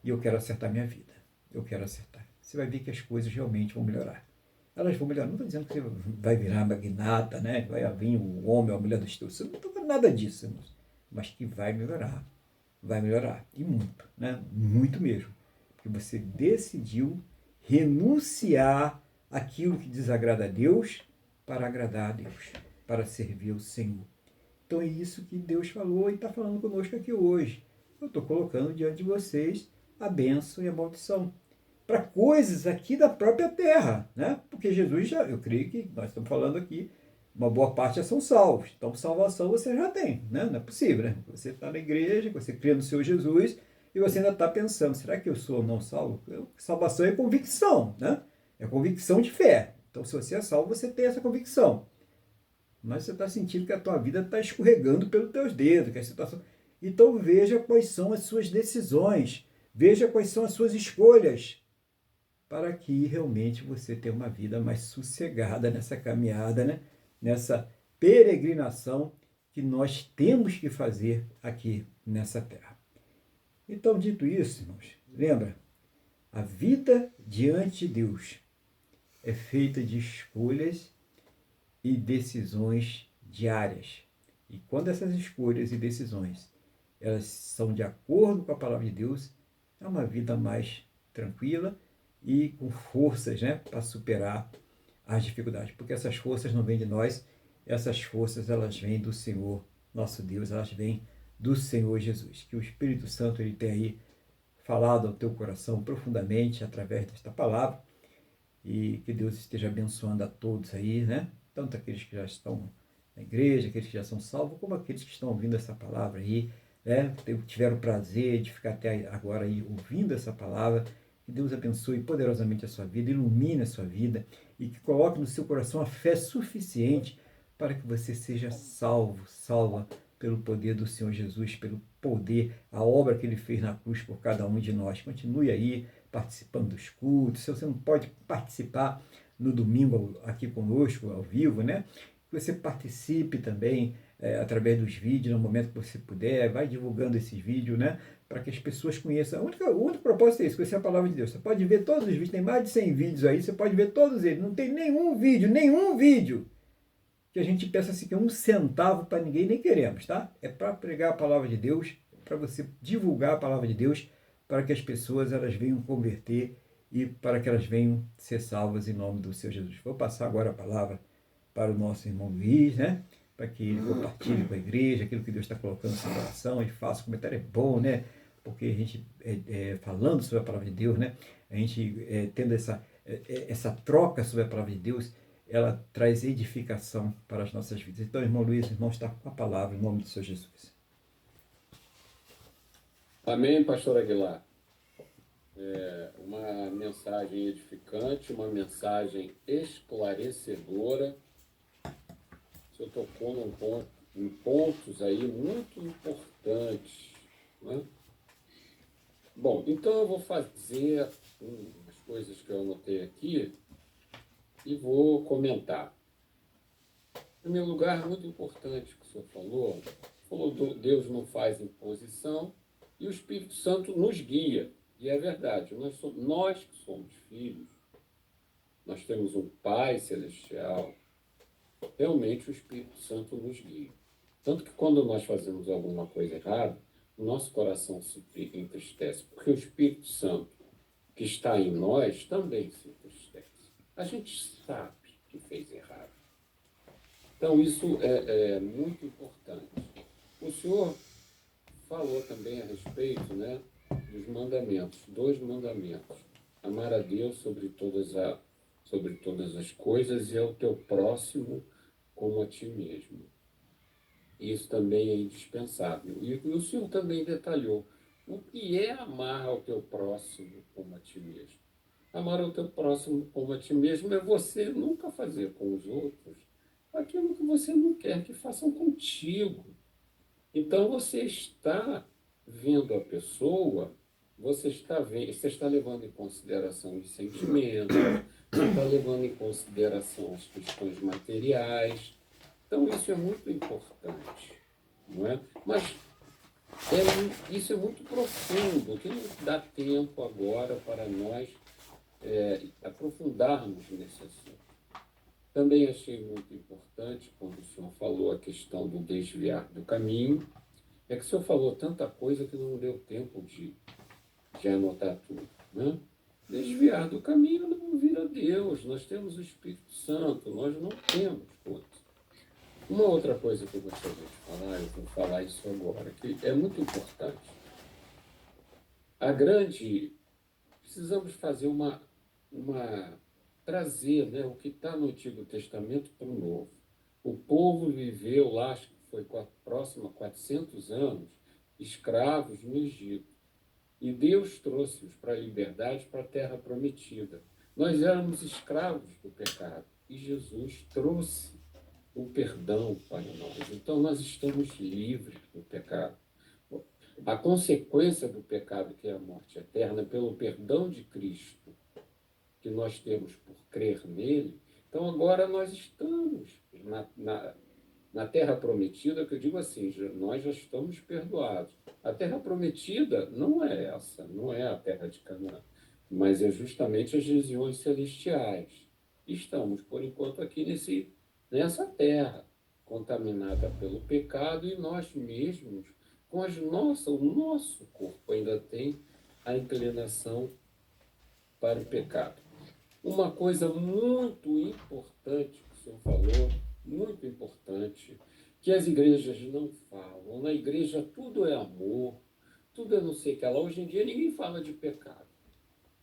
E eu quero acertar minha vida. Eu quero acertar. Você vai ver que as coisas realmente vão melhorar. Elas vão melhorar. Não estou dizendo que você vai virar magnata, né? Vai vir o homem ou a mulher dos teus. Eu não estou falando nada disso, irmãos. Mas que vai melhorar. Vai melhorar. E muito, né? Muito mesmo. Porque você decidiu renunciar aquilo que desagrada a Deus para agradar a Deus, para servir o Senhor. Então é isso que Deus falou e está falando conosco aqui hoje. Eu estou colocando diante de vocês a bênção e a maldição para coisas aqui da própria terra, né? Porque Jesus já, eu creio que nós estamos falando aqui, uma boa parte já são salvos. Então, salvação você já tem, né? Não é possível, né? Você está na igreja, você crê no seu Jesus e você ainda está pensando, será que eu sou ou não salvo? Salvação é convicção, né? É convicção de fé. Então, se você é salvo, você tem essa convicção. Mas você está sentindo que a tua vida está escorregando pelos teus dedos, que a situação... Então, veja quais são as suas decisões, veja quais são as suas escolhas, para que realmente você tenha uma vida mais sossegada nessa caminhada, né? Nessa peregrinação que nós temos que fazer aqui nessa terra. Então, dito isso, irmãos, lembra, a vida diante de Deus é feita de escolhas e decisões diárias. E quando essas escolhas e decisões elas são de acordo com a palavra de Deus, é uma vida mais tranquila e com forças, né, para superar as dificuldades, porque essas forças não vêm de nós, essas forças elas vêm do Senhor, nosso Deus, elas vêm do Senhor Jesus. Que o Espírito Santo ele tem aí falado ao teu coração profundamente através desta palavra e que Deus esteja abençoando a todos aí, né? Tanto aqueles que já estão na igreja, aqueles que já são salvos, como aqueles que estão ouvindo essa palavra aí, né? Tiveram o prazer de ficar até agora aí ouvindo essa palavra. Que Deus abençoe poderosamente a sua vida, ilumine a sua vida e que coloque no seu coração a fé suficiente para que você seja salvo, salva pelo poder do Senhor Jesus, pelo poder, a obra que Ele fez na cruz por cada um de nós. Continue aí participando dos cultos. Se você não pode participar no domingo aqui conosco, ao vivo, né? Que você participe também através dos vídeos, no momento que você puder, vai divulgando esses vídeos, né? Para que as pessoas conheçam. O único propósito é isso, conhecer a palavra de Deus. Você pode ver todos os vídeos, tem mais de 100 vídeos aí, você pode ver todos eles. Não tem nenhum vídeo que a gente peça assim, que é um centavo para ninguém, nem queremos, tá? É para pregar a palavra de Deus, para você divulgar a palavra de Deus, para que as pessoas elas venham converter e para que elas venham ser salvas em nome do Senhor Jesus. Vou passar agora a palavra para o nosso irmão Luiz, né? Para que ele compartilhe com a igreja aquilo que Deus está colocando no seu coração e faça um comentário. É bom, né? Porque a gente, falando sobre a palavra de Deus, né? A gente tendo essa troca sobre a palavra de Deus, ela traz edificação para as nossas vidas. Então, irmão Luiz, irmão, está com a palavra em nome do Senhor Jesus. Amém, pastor Aguilar. Uma mensagem edificante, uma mensagem esclarecedora. O senhor tocou em pontos aí muito importantes, né? Bom, então eu vou fazer umas coisas que eu anotei aqui e vou comentar. Em primeiro lugar, muito importante que o senhor falou Deus não faz imposição e o Espírito Santo nos guia. E é verdade, nós que somos filhos, nós temos um Pai Celestial, realmente o Espírito Santo nos guia. Tanto que quando nós fazemos alguma coisa errada, o nosso coração se entristece, porque o Espírito Santo que está em nós também se entristece. A gente sabe que fez errado. Então, isso é muito importante. O senhor falou também a respeito, né, dos mandamentos, 2 mandamentos. Amar a Deus sobre todas as coisas e ao teu próximo como a ti mesmo. Isso também é indispensável. E o senhor também detalhou o que é amar ao teu próximo como a ti mesmo. Amar o teu próximo como a ti mesmo é você nunca fazer com os outros aquilo que você não quer que façam contigo. Então você está vendo a pessoa, você está levando em consideração os sentimentos, você está levando em consideração as questões materiais. Então isso é muito importante, não é? Mas isso é muito profundo, que não dá tempo agora para nós aprofundarmos nesse assunto. Também achei muito importante, quando o senhor falou a questão do desviar do caminho, é que o senhor falou tanta coisa que não deu tempo de anotar tudo, né? Desviar do caminho não vira Deus, nós temos o Espírito Santo, nós não temos outro. Uma outra coisa que eu gostaria de falar, eu vou falar isso agora, que é muito importante. Precisamos fazer trazer, né, o que está no Antigo Testamento para o Novo. O povo viveu lá, acho que foi próximo a 400 anos, escravos no Egito. E Deus trouxe-os para a liberdade, para a terra prometida. Nós éramos escravos do pecado e Jesus trouxe o perdão para nós. Então nós estamos livres do pecado. A consequência do pecado, que é a morte eterna, pelo perdão de Cristo, que nós temos por crer nele, então agora nós estamos na terra prometida, que eu digo assim, nós já estamos perdoados. A terra prometida não é essa, não é a terra de Canaã, mas é justamente as regiões celestiais. Estamos, por enquanto, aqui nessa terra, contaminada pelo pecado, e nós mesmos, o nosso corpo ainda tem a inclinação para o pecado. Uma coisa muito importante que o senhor falou, muito importante, que as igrejas não falam. Na igreja tudo é amor, tudo é não sei o que lá. Hoje em dia ninguém fala de pecado,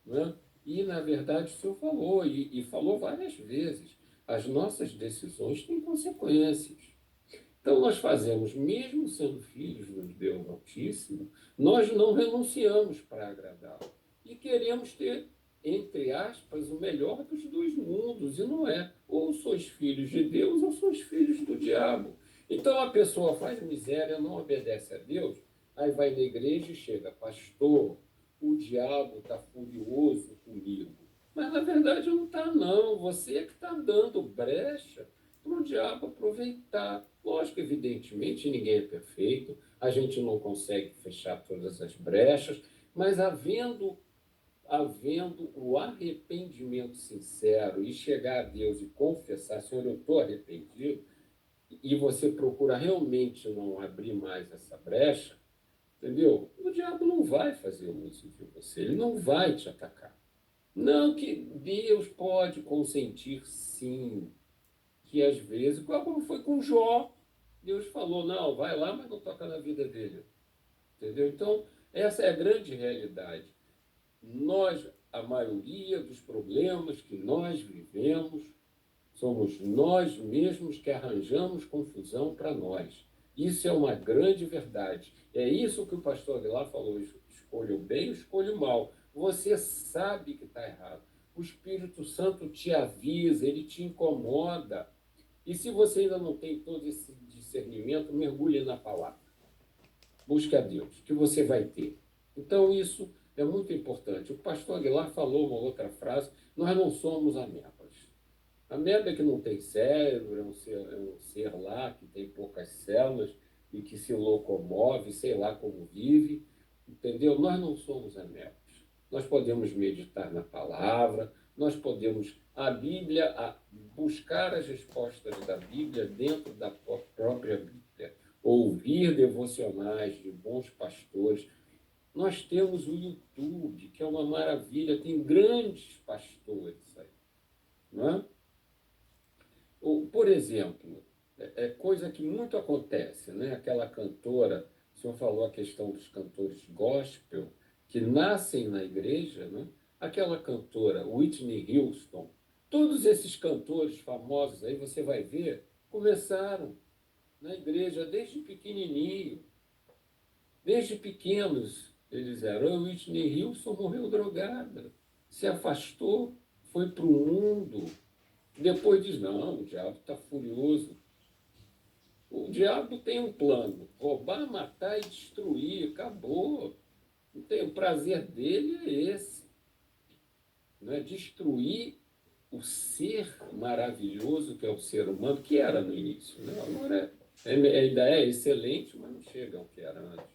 né? E, na verdade, o senhor falou, e falou várias vezes, as nossas decisões têm consequências. Então, nós fazemos, mesmo sendo filhos do Deus Altíssimo, nós não renunciamos para agradá-lo. E queremos ter, entre aspas, o melhor dos dois mundos, e não é. Ou sois filhos de Deus, ou sois filhos do diabo. Então, a pessoa faz miséria, não obedece a Deus, aí vai na igreja e chega, pastor, o diabo está furioso comigo. Mas, na verdade, não está, não. Você é que está dando brecha para o diabo aproveitar. Lógico, evidentemente, ninguém é perfeito, a gente não consegue fechar todas as brechas, mas havendo o arrependimento sincero e chegar a Deus e confessar, Senhor, eu estou arrependido, e você procura realmente não abrir mais essa brecha, entendeu? O diabo não vai fazer uso de você, ele não vai te atacar. Não que Deus pode consentir, sim, que às vezes, como foi com Jó, Deus falou, não, vai lá, mas não toca na vida dele. Entendeu? Então, essa é a grande realidade. A maioria dos problemas que nós vivemos, somos nós mesmos que arranjamos confusão para nós. Isso é uma grande verdade. É isso que o pastor Aguilar falou, escolha o bem ou escolha o mal. Você sabe que está errado. O Espírito Santo te avisa, ele te incomoda. E se você ainda não tem todo esse discernimento, mergulhe na palavra. Busque a Deus, que você vai ter. Então, isso é muito importante. O pastor Aguilar falou uma outra frase, nós não somos amebas. Ameba é que não tem cérebro, é um ser lá que tem poucas células e que se locomove, sei lá como vive, entendeu? Nós não somos amebas. Nós podemos meditar na palavra, nós podemos buscar as respostas da Bíblia dentro da própria Bíblia, ouvir devocionais de bons pastores. Nós temos o YouTube, que é uma maravilha, tem grandes pastores aí, não é? Por exemplo, coisa que muito acontece, né? Aquela cantora, o senhor falou a questão dos cantores gospel, que nascem na igreja, né? Aquela cantora, Whitney Houston, todos esses cantores famosos aí, você vai ver, começaram na igreja desde pequenininho, desde pequenos eles eram. A Whitney Houston morreu drogada. se afastou, foi para o mundo. Depois diz, não, o diabo está furioso. O diabo tem um plano, roubar, matar e destruir, acabou. Não tem, o prazer dele é esse, não é? Destruir o ser maravilhoso que é o ser humano, que era no início. Né? Agora ainda é excelente, mas não chega ao que era antes.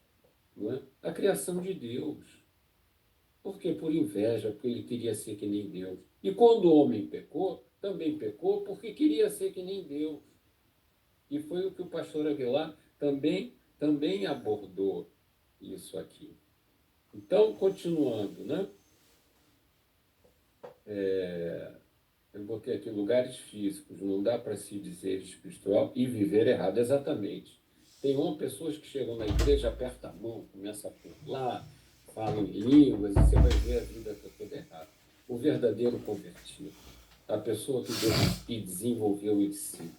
Não é? A criação de Deus. Por quê? Por inveja, porque ele queria ser que nem Deus. E quando o homem pecou, também pecou porque queria ser que nem Deus. E foi o que o pastor Aguilar também abordou isso aqui. Então, continuando, né? Eu botei aqui lugares físicos, não dá para se dizer espiritual e viver errado. Exatamente. Tem pessoas que chegam na igreja, apertam a mão, começam a pular, falam em línguas, e você vai ver a vida está toda errada. O verdadeiro convertido, a pessoa que desenvolveu em si,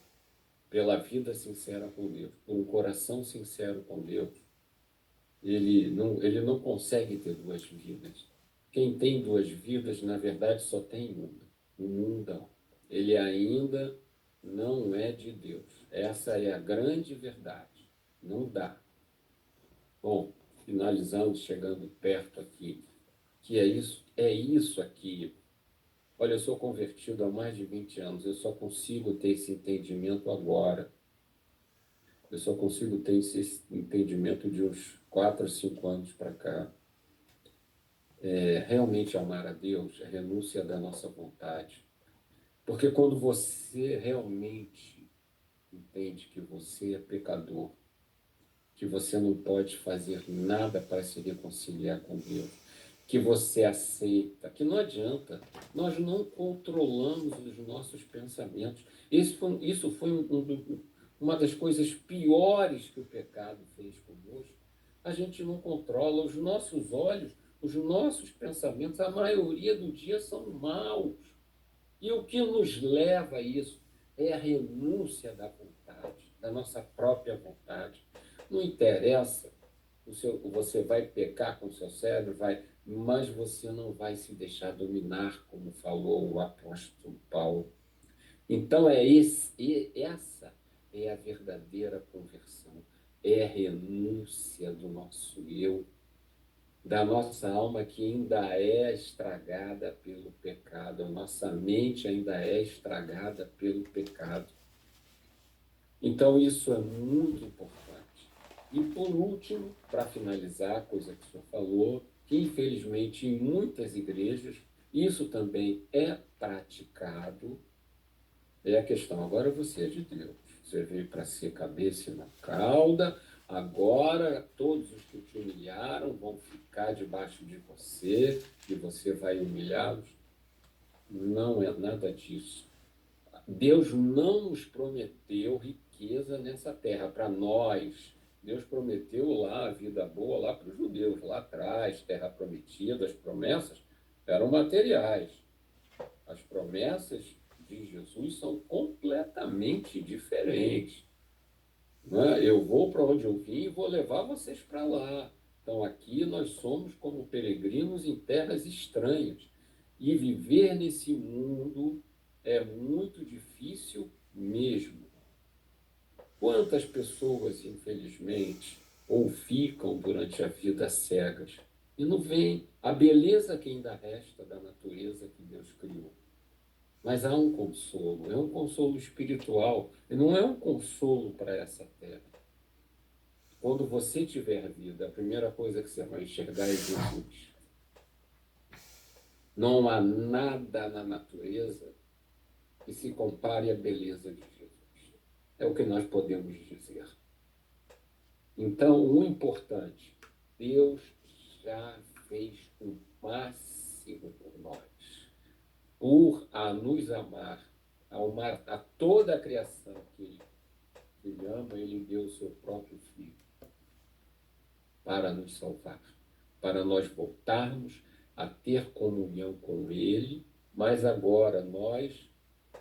pela vida sincera com Deus, por um coração sincero com Deus, ele não consegue ter duas vidas. Quem tem duas vidas, na verdade, só tem uma, um mundão. Ele ainda não é de Deus. Essa é a grande verdade. Não dá. Bom, finalizando, chegando perto aqui, que é isso aqui. Olha, eu sou convertido há mais de 20 anos, eu só consigo ter esse entendimento agora. Eu só consigo ter esse entendimento de uns 4 ou 5 anos para cá. Realmente amar a Deus é renúncia da nossa vontade. Porque quando você realmente entende que você é pecador, que você não pode fazer nada para se reconciliar com Deus, que você aceita, que não adianta, nós não controlamos os nossos pensamentos. Isso foi uma das coisas piores que o pecado fez conosco. A gente não controla os nossos olhos, os nossos pensamentos, a maioria do dia são maus. E o que nos leva a isso é a renúncia da vontade, da nossa própria vontade. Não interessa, você vai pecar com o seu cérebro, mas você não vai se deixar dominar, como falou o apóstolo Paulo. Então, essa é a verdadeira conversão, é a renúncia do nosso eu, da nossa alma que ainda é estragada pelo pecado, a nossa mente ainda é estragada pelo pecado. Então, isso é muito importante. E, por último, para finalizar, a coisa que o senhor falou, que, infelizmente, em muitas igrejas, isso também é praticado, é a questão, agora você é de Deus, você veio para ser cabeça e não cauda, agora todos os que te humilharam vão ficar debaixo de você e você vai humilhá-los. Não é nada disso. Deus não nos prometeu riqueza nessa terra para nós. Deus prometeu lá a vida boa lá para os judeus, lá atrás, terra prometida, as promessas eram materiais. As promessas de Jesus são completamente diferentes. Né? Eu vou para onde eu vim e vou levar vocês para lá. Então, aqui nós somos como peregrinos em terras estranhas. E viver nesse mundo é muito difícil mesmo. Quantas pessoas, infelizmente, ou ficam durante a vida cegas e não veem a beleza que ainda resta da natureza que Deus criou. Mas há um consolo, é um consolo espiritual, e não é um consolo para essa terra. Quando você tiver vida, a primeira coisa que você vai enxergar é Jesus. Não há nada na natureza que se compare à beleza de Jesus. É o que nós podemos dizer. Então, o importante, Deus já fez o máximo por nós. Por nos amar, a toda a criação que Ele ama, Ele deu o seu próprio Filho para nos salvar, para nós voltarmos a ter comunhão com Ele, mas agora nós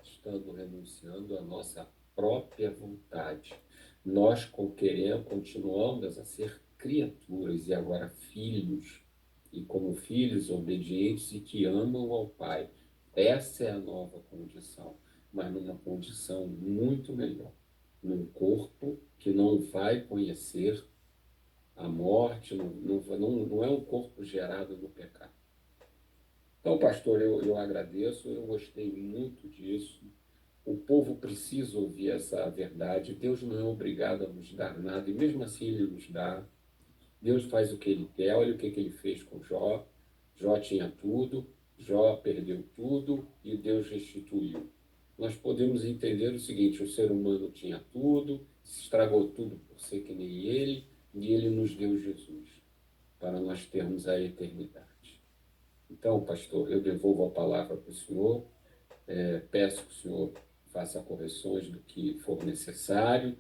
estamos renunciando à nossa própria vontade. Nós continuamos a ser criaturas e agora filhos. e como filhos obedientes e que amam ao Pai. Essa é a nova condição, mas numa condição muito melhor, num corpo que não vai conhecer a morte, não é um corpo gerado no pecado. Então, pastor, eu agradeço, eu gostei muito disso. O povo precisa ouvir essa verdade. Deus não é obrigado a nos dar nada, e mesmo assim Ele nos dá. Deus faz o que Ele quer. Olha o que Ele fez com Jó. Jó tinha tudo, Jó perdeu tudo e Deus restituiu. Nós podemos entender o seguinte: o ser humano tinha tudo, se estragou tudo por ser que nem ele, e Ele nos deu Jesus, para nós termos a eternidade. Então, pastor, eu devolvo a palavra para o senhor, peço que o senhor faça correções do que for necessário,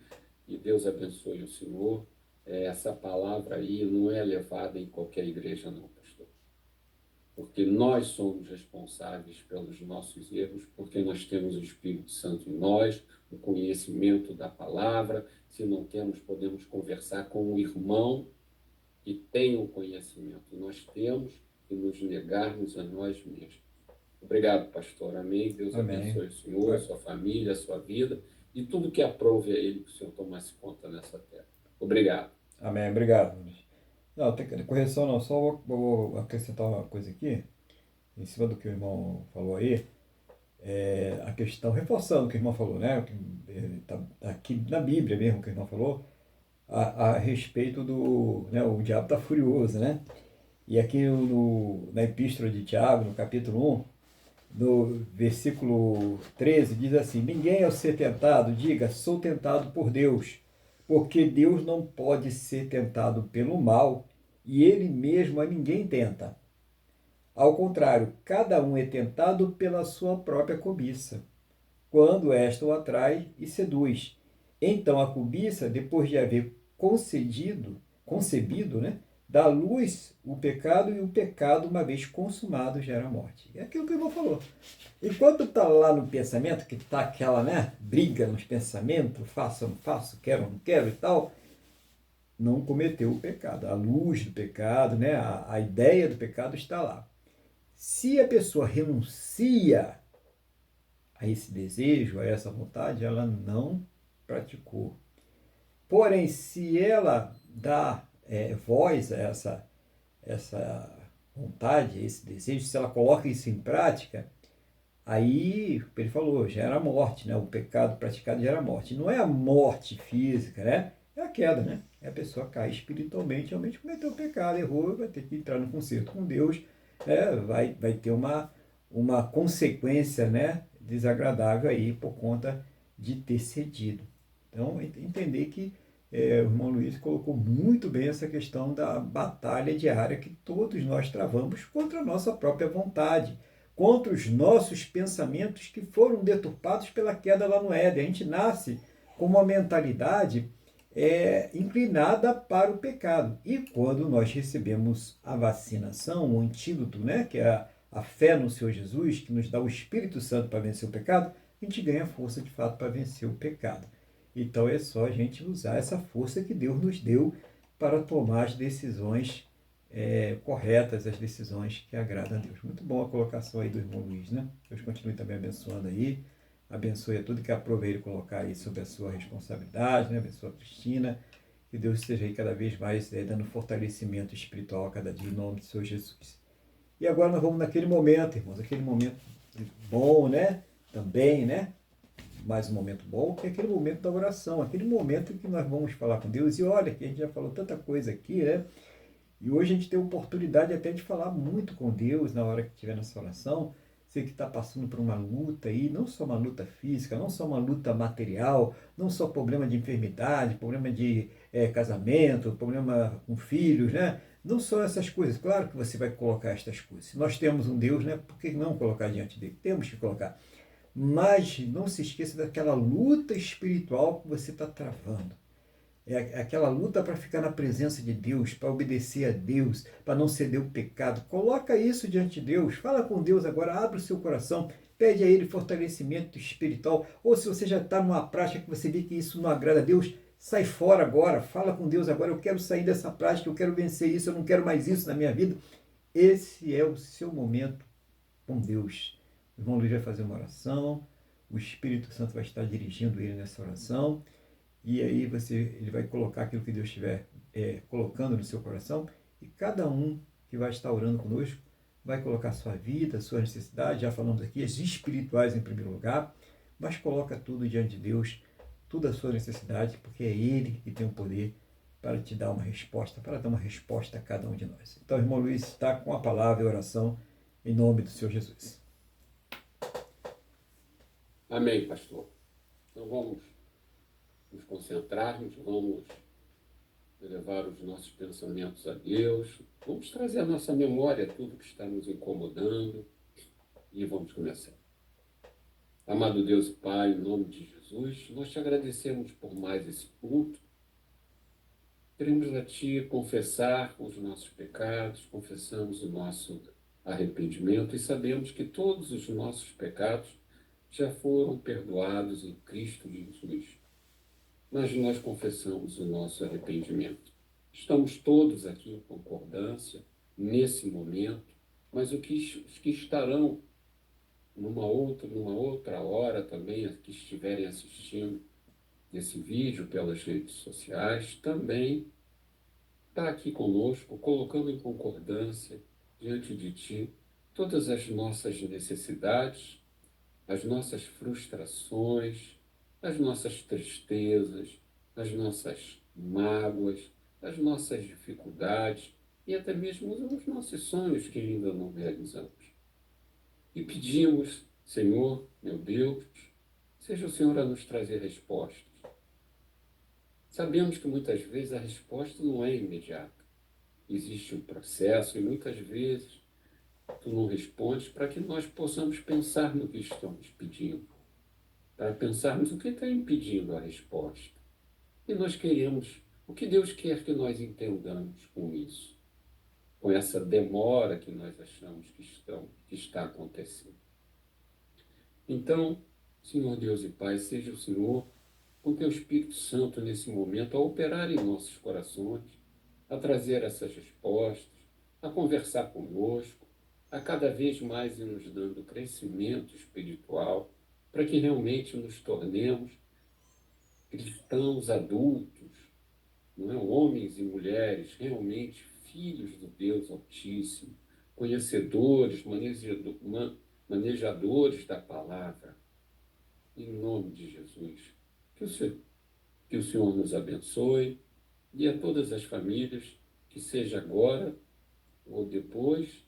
e Deus abençoe o senhor. Essa palavra aí não é levada em qualquer igreja, não, pastor. Porque nós somos responsáveis pelos nossos erros, porque nós temos o Espírito Santo em nós, o conhecimento da palavra. Se não temos, podemos conversar com um irmão que tem o conhecimento. Nós temos que nos negarmos a nós mesmos. Obrigado, pastor. Amém. Deus abençoe o senhor, a sua família, a sua vida e tudo que aprove a Ele que o senhor tomasse conta nessa terra. Obrigado. Amém. Obrigado. Não, tem correção não, só vou acrescentar uma coisa aqui, em cima do que o irmão falou aí, a questão, reforçando o que o irmão falou, né? Tá aqui na Bíblia mesmo que o irmão falou, a respeito do, né, o diabo está furioso, né? E aqui na Epístola de Tiago, no capítulo 1, no versículo 13, diz assim: ninguém ao ser tentado diga, sou tentado por Deus, porque Deus não pode ser tentado pelo mal, e Ele mesmo a ninguém tenta. Ao contrário, cada um é tentado pela sua própria cobiça, quando esta o atrai e seduz. Então a cobiça, depois de haver concebido, né, dá à luz o pecado, e o pecado, uma vez consumado, gera a morte. É aquilo que o irmão falou. Enquanto está lá no pensamento, que está aquela, né, briga nos pensamentos, faço ou não faço, quero ou não quero e tal, não cometeu o pecado. A luz do pecado, né, a ideia do pecado está lá. Se a pessoa renuncia a esse desejo, a essa vontade, ela não praticou. Porém, se ela dá voz a essa vontade, a esse desejo, se ela coloca isso em prática, aí, ele falou, gera morte, né? O pecado praticado gera morte. Não é a morte física, né? É a queda, né? É a pessoa cai espiritualmente, realmente cometeu o pecado, errou, vai ter que entrar no conserto com Deus, vai ter uma consequência, né, desagradável aí por conta de ter cedido. Então, entender que o irmão Luiz colocou muito bem essa questão da batalha diária que todos nós travamos contra a nossa própria vontade, contra os nossos pensamentos que foram deturpados pela queda lá no Éden. A gente nasce com uma mentalidade inclinada para o pecado. E quando nós recebemos a vacinação, o antídoto, né, que é a fé no Senhor Jesus, que nos dá o Espírito Santo para vencer o pecado, a gente ganha força de fato para vencer o pecado. Então é só a gente usar essa força que Deus nos deu para tomar as decisões corretas, as decisões que agradam a Deus. Muito bom a colocação aí do irmão Luiz, né? Deus continue também abençoando aí, abençoe a tudo que aprove ele colocar aí sobre a sua responsabilidade, né? Abençoa a Cristina, que Deus esteja aí cada vez mais dando fortalecimento espiritual a cada dia, em nome do Senhor Jesus. E agora nós vamos naquele momento, irmãos, aquele momento bom, né? Também, né? Mais um momento bom, que é aquele momento da oração, aquele momento em que nós vamos falar com Deus. E olha, que a gente já falou tanta coisa aqui, né? E hoje a gente tem a oportunidade até de falar muito com Deus na hora que estiver nessa oração. Você que está passando por uma luta aí, não só uma luta física, não só uma luta material, não só problema de enfermidade, problema de casamento, problema com filhos, né? Não só essas coisas. Claro que você vai colocar estas coisas. Se nós temos um Deus, né? Por que não colocar diante dele? Temos que colocar. Mas não se esqueça daquela luta espiritual que você está travando. É aquela luta para ficar na presença de Deus, para obedecer a Deus, para não ceder o pecado. Coloca isso diante de Deus. Fala com Deus agora, abre o seu coração, pede a Ele fortalecimento espiritual. Ou se você já está numa prática que você vê que isso não agrada a Deus, sai fora agora, fala com Deus agora, eu quero sair dessa prática, eu quero vencer isso, eu não quero mais isso na minha vida. esse é o seu momento com Deus. O irmão Luiz vai fazer uma oração, o Espírito Santo vai estar dirigindo ele nessa oração, e aí ele vai colocar aquilo que Deus estiver colocando no seu coração, e cada um que vai estar orando conosco vai colocar sua vida, suas necessidades, já falamos aqui, as espirituais em primeiro lugar, mas coloca tudo diante de Deus, tudo a sua necessidade, porque é Ele que tem o poder para te dar uma resposta, para dar uma resposta a cada um de nós. Então, irmão Luiz está com a palavra e a oração em nome do Senhor Jesus. Amém, pastor. Então vamos nos concentrarmos, vamos elevar os nossos pensamentos a Deus, vamos trazer à nossa memória tudo que está nos incomodando e vamos começar. Amado Deus e Pai, em nome de Jesus, nós te agradecemos por mais esse culto. Queremos a Ti confessar os nossos pecados, confessamos o nosso arrependimento e sabemos que todos os nossos pecados já foram perdoados em Cristo Jesus. Mas nós confessamos o nosso arrependimento. Estamos todos aqui em concordância nesse momento, mas os que estarão numa outra hora também, que estiverem assistindo esse vídeo pelas redes sociais, também está aqui conosco, colocando em concordância diante de Ti todas as nossas necessidades, as nossas frustrações, as nossas tristezas, as nossas mágoas, as nossas dificuldades e até mesmo os nossos sonhos que ainda não realizamos. E pedimos, Senhor, meu Deus, seja o Senhor a nos trazer respostas. Sabemos que muitas vezes a resposta não é imediata. Existe um processo e muitas vezes Tu não respondes para que nós possamos pensar no que estamos pedindo, para pensarmos o que está impedindo a resposta. E nós queremos, o que Deus quer que nós entendamos com isso, com essa demora que nós achamos que está acontecendo. Então, Senhor Deus e Pai, seja o Senhor, com Teu Espírito Santo nesse momento, a operar em nossos corações, a trazer essas respostas, a conversar conosco, a cada vez mais ir nos dando crescimento espiritual, para que realmente nos tornemos cristãos adultos, não é? Homens e mulheres, realmente filhos do Deus Altíssimo, conhecedores, manejadores da palavra, em nome de Jesus. Que o Senhor nos abençoe e a todas as famílias, que seja agora ou depois,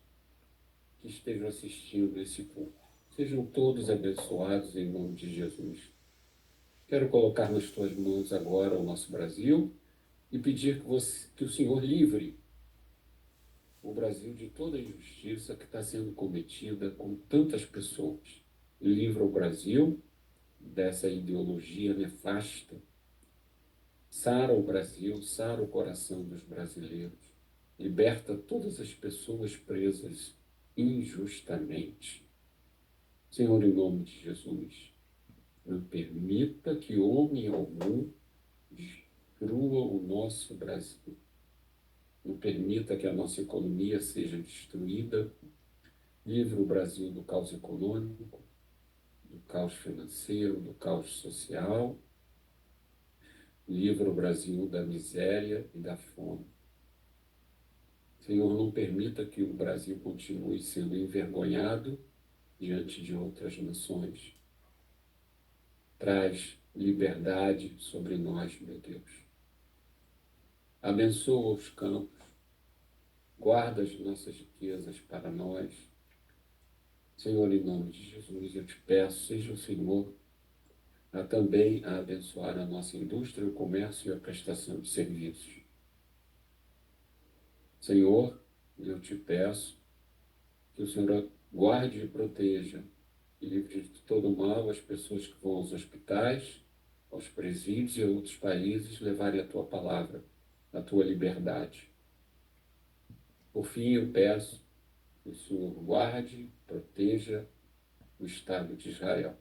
que estejam assistindo esse culto. Sejam todos abençoados em nome de Jesus. Quero colocar nas tuas mãos agora o nosso Brasil e pedir que o Senhor livre o Brasil de toda a injustiça que está sendo cometida com tantas pessoas. Livra o Brasil dessa ideologia nefasta. Sara o Brasil, sara o coração dos brasileiros. Liberta todas as pessoas presas injustamente. Senhor, em nome de Jesus, não permita que homem algum destrua o nosso Brasil. Não permita que a nossa economia seja destruída. Livre o Brasil do caos econômico, do caos financeiro, do caos social. Livra o Brasil da miséria e da fome. Senhor, não permita que o Brasil continue sendo envergonhado diante de outras nações. Traz liberdade sobre nós, meu Deus. Abençoa os campos. Guarda as nossas riquezas para nós. Senhor, em nome de Jesus, eu te peço, seja o Senhor também a abençoar a nossa indústria, o comércio e a prestação de serviços. Senhor, eu te peço que o Senhor guarde e proteja e livre de todo mal as pessoas que vão aos hospitais, aos presídios e a outros países levarem a tua palavra, a tua liberdade. Por fim, eu peço que o Senhor guarde e proteja o Estado de Israel.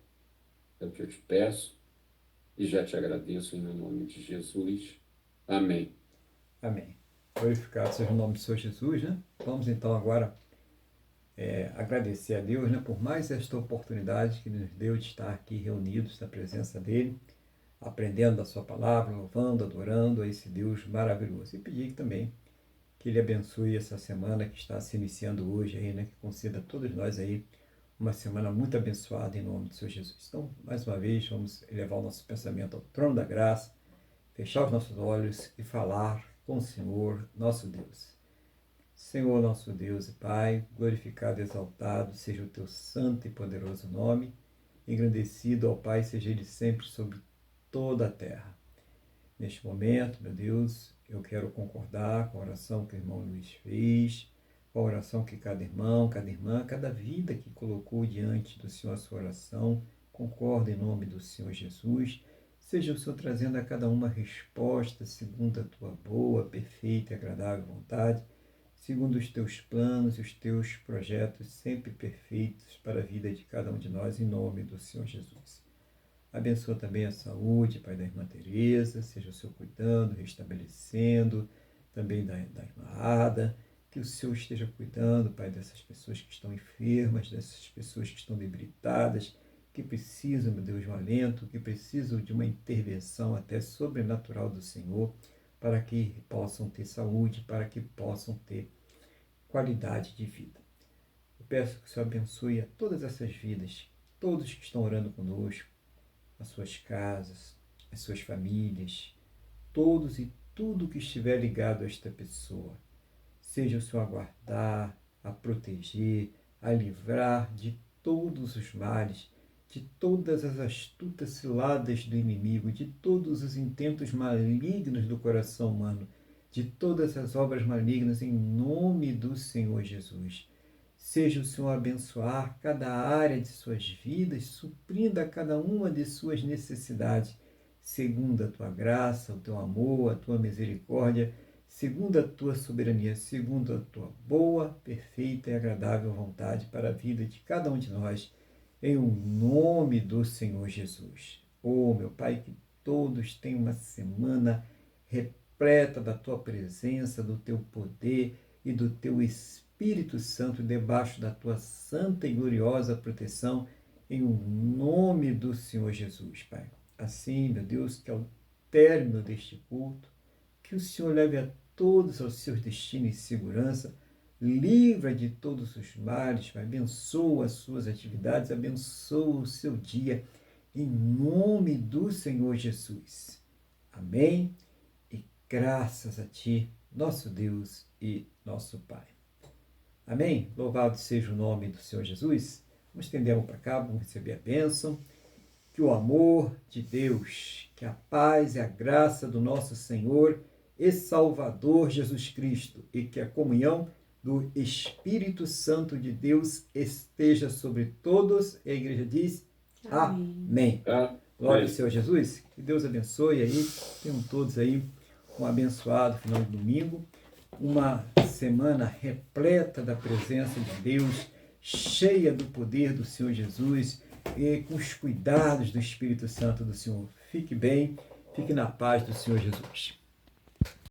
É o que eu te peço e já te agradeço em nome de Jesus. Amém. Amém. Glorificado seja o nome do Senhor Jesus, né? Vamos então agora agradecer a Deus, né, por mais esta oportunidade que nos deu de estar aqui reunidos na presença dEle, aprendendo a sua palavra, louvando, adorando a esse Deus maravilhoso. E pedir também que Ele abençoe essa semana que está se iniciando hoje aí, né, que conceda a todos nós aí uma semana muito abençoada em nome do Senhor Jesus. Então, mais uma vez, vamos elevar o nosso pensamento ao trono da graça, fechar os nossos olhos e falar com o Senhor, nosso Deus. Senhor, nosso Deus e Pai, glorificado e exaltado seja o teu santo e poderoso nome, engrandecido ao Pai seja Ele sempre sobre toda a terra. Neste momento, meu Deus, eu quero concordar com a oração que o irmão Luiz fez, com a oração que cada irmão, cada irmã, cada vida que colocou diante do Senhor a sua oração, concordo em nome do Senhor Jesus. Seja o Senhor trazendo a cada uma resposta segundo a tua boa, perfeita e agradável vontade, segundo os teus planos e os teus projetos sempre perfeitos para a vida de cada um de nós, em nome do Senhor Jesus. Abençoa também a saúde, Pai, da irmã Teresa, seja o Senhor cuidando, restabelecendo, também da irmã Ada, que o Senhor esteja cuidando, Pai, dessas pessoas que estão enfermas, dessas pessoas que estão debilitadas, que precisam, meu Deus, de um alento, que precisam de uma intervenção até sobrenatural do Senhor, para que possam ter saúde, para que possam ter qualidade de vida. Eu peço que o Senhor abençoe a todas essas vidas, todos que estão orando conosco, as suas casas, as suas famílias, todos e tudo que estiver ligado a esta pessoa. Seja o Senhor a guardar, a proteger, a livrar de todos os males, de todas as astutas ciladas do inimigo, de todos os intentos malignos do coração humano, de todas as obras malignas, em nome do Senhor Jesus. Seja o Senhor a abençoar cada área de suas vidas, suprindo a cada uma de suas necessidades, segundo a tua graça, o teu amor, a tua misericórdia, segundo a tua soberania, segundo a tua boa, perfeita e agradável vontade para a vida de cada um de nós, em nome do Senhor Jesus. Oh, meu Pai, que todos tenham uma semana repleta da tua presença, do teu poder e do teu Espírito Santo, debaixo da tua santa e gloriosa proteção, em nome do Senhor Jesus, Pai. Assim, meu Deus, que ao término deste culto, que o Senhor leve a todos aos seus destinos em segurança, livra de todos os males, Pai. Abençoa as suas atividades, abençoa o seu dia, em nome do Senhor Jesus. Amém? E graças a Ti, nosso Deus e nosso Pai. Amém? Louvado seja o nome do Senhor Jesus. Vamos estender a mão para cá, vamos receber a bênção. Que o amor de Deus, que a paz e a graça do nosso Senhor e Salvador Jesus Cristo e que a comunhão do Espírito Santo de Deus esteja sobre todos. E a igreja diz amém. Glória ao Senhor Jesus. Que Deus abençoe aí. Tenham todos aí um abençoado final de domingo. Uma semana repleta da presença de Deus, cheia do poder do Senhor Jesus e com os cuidados do Espírito Santo do Senhor. Fique bem, fique na paz do Senhor Jesus.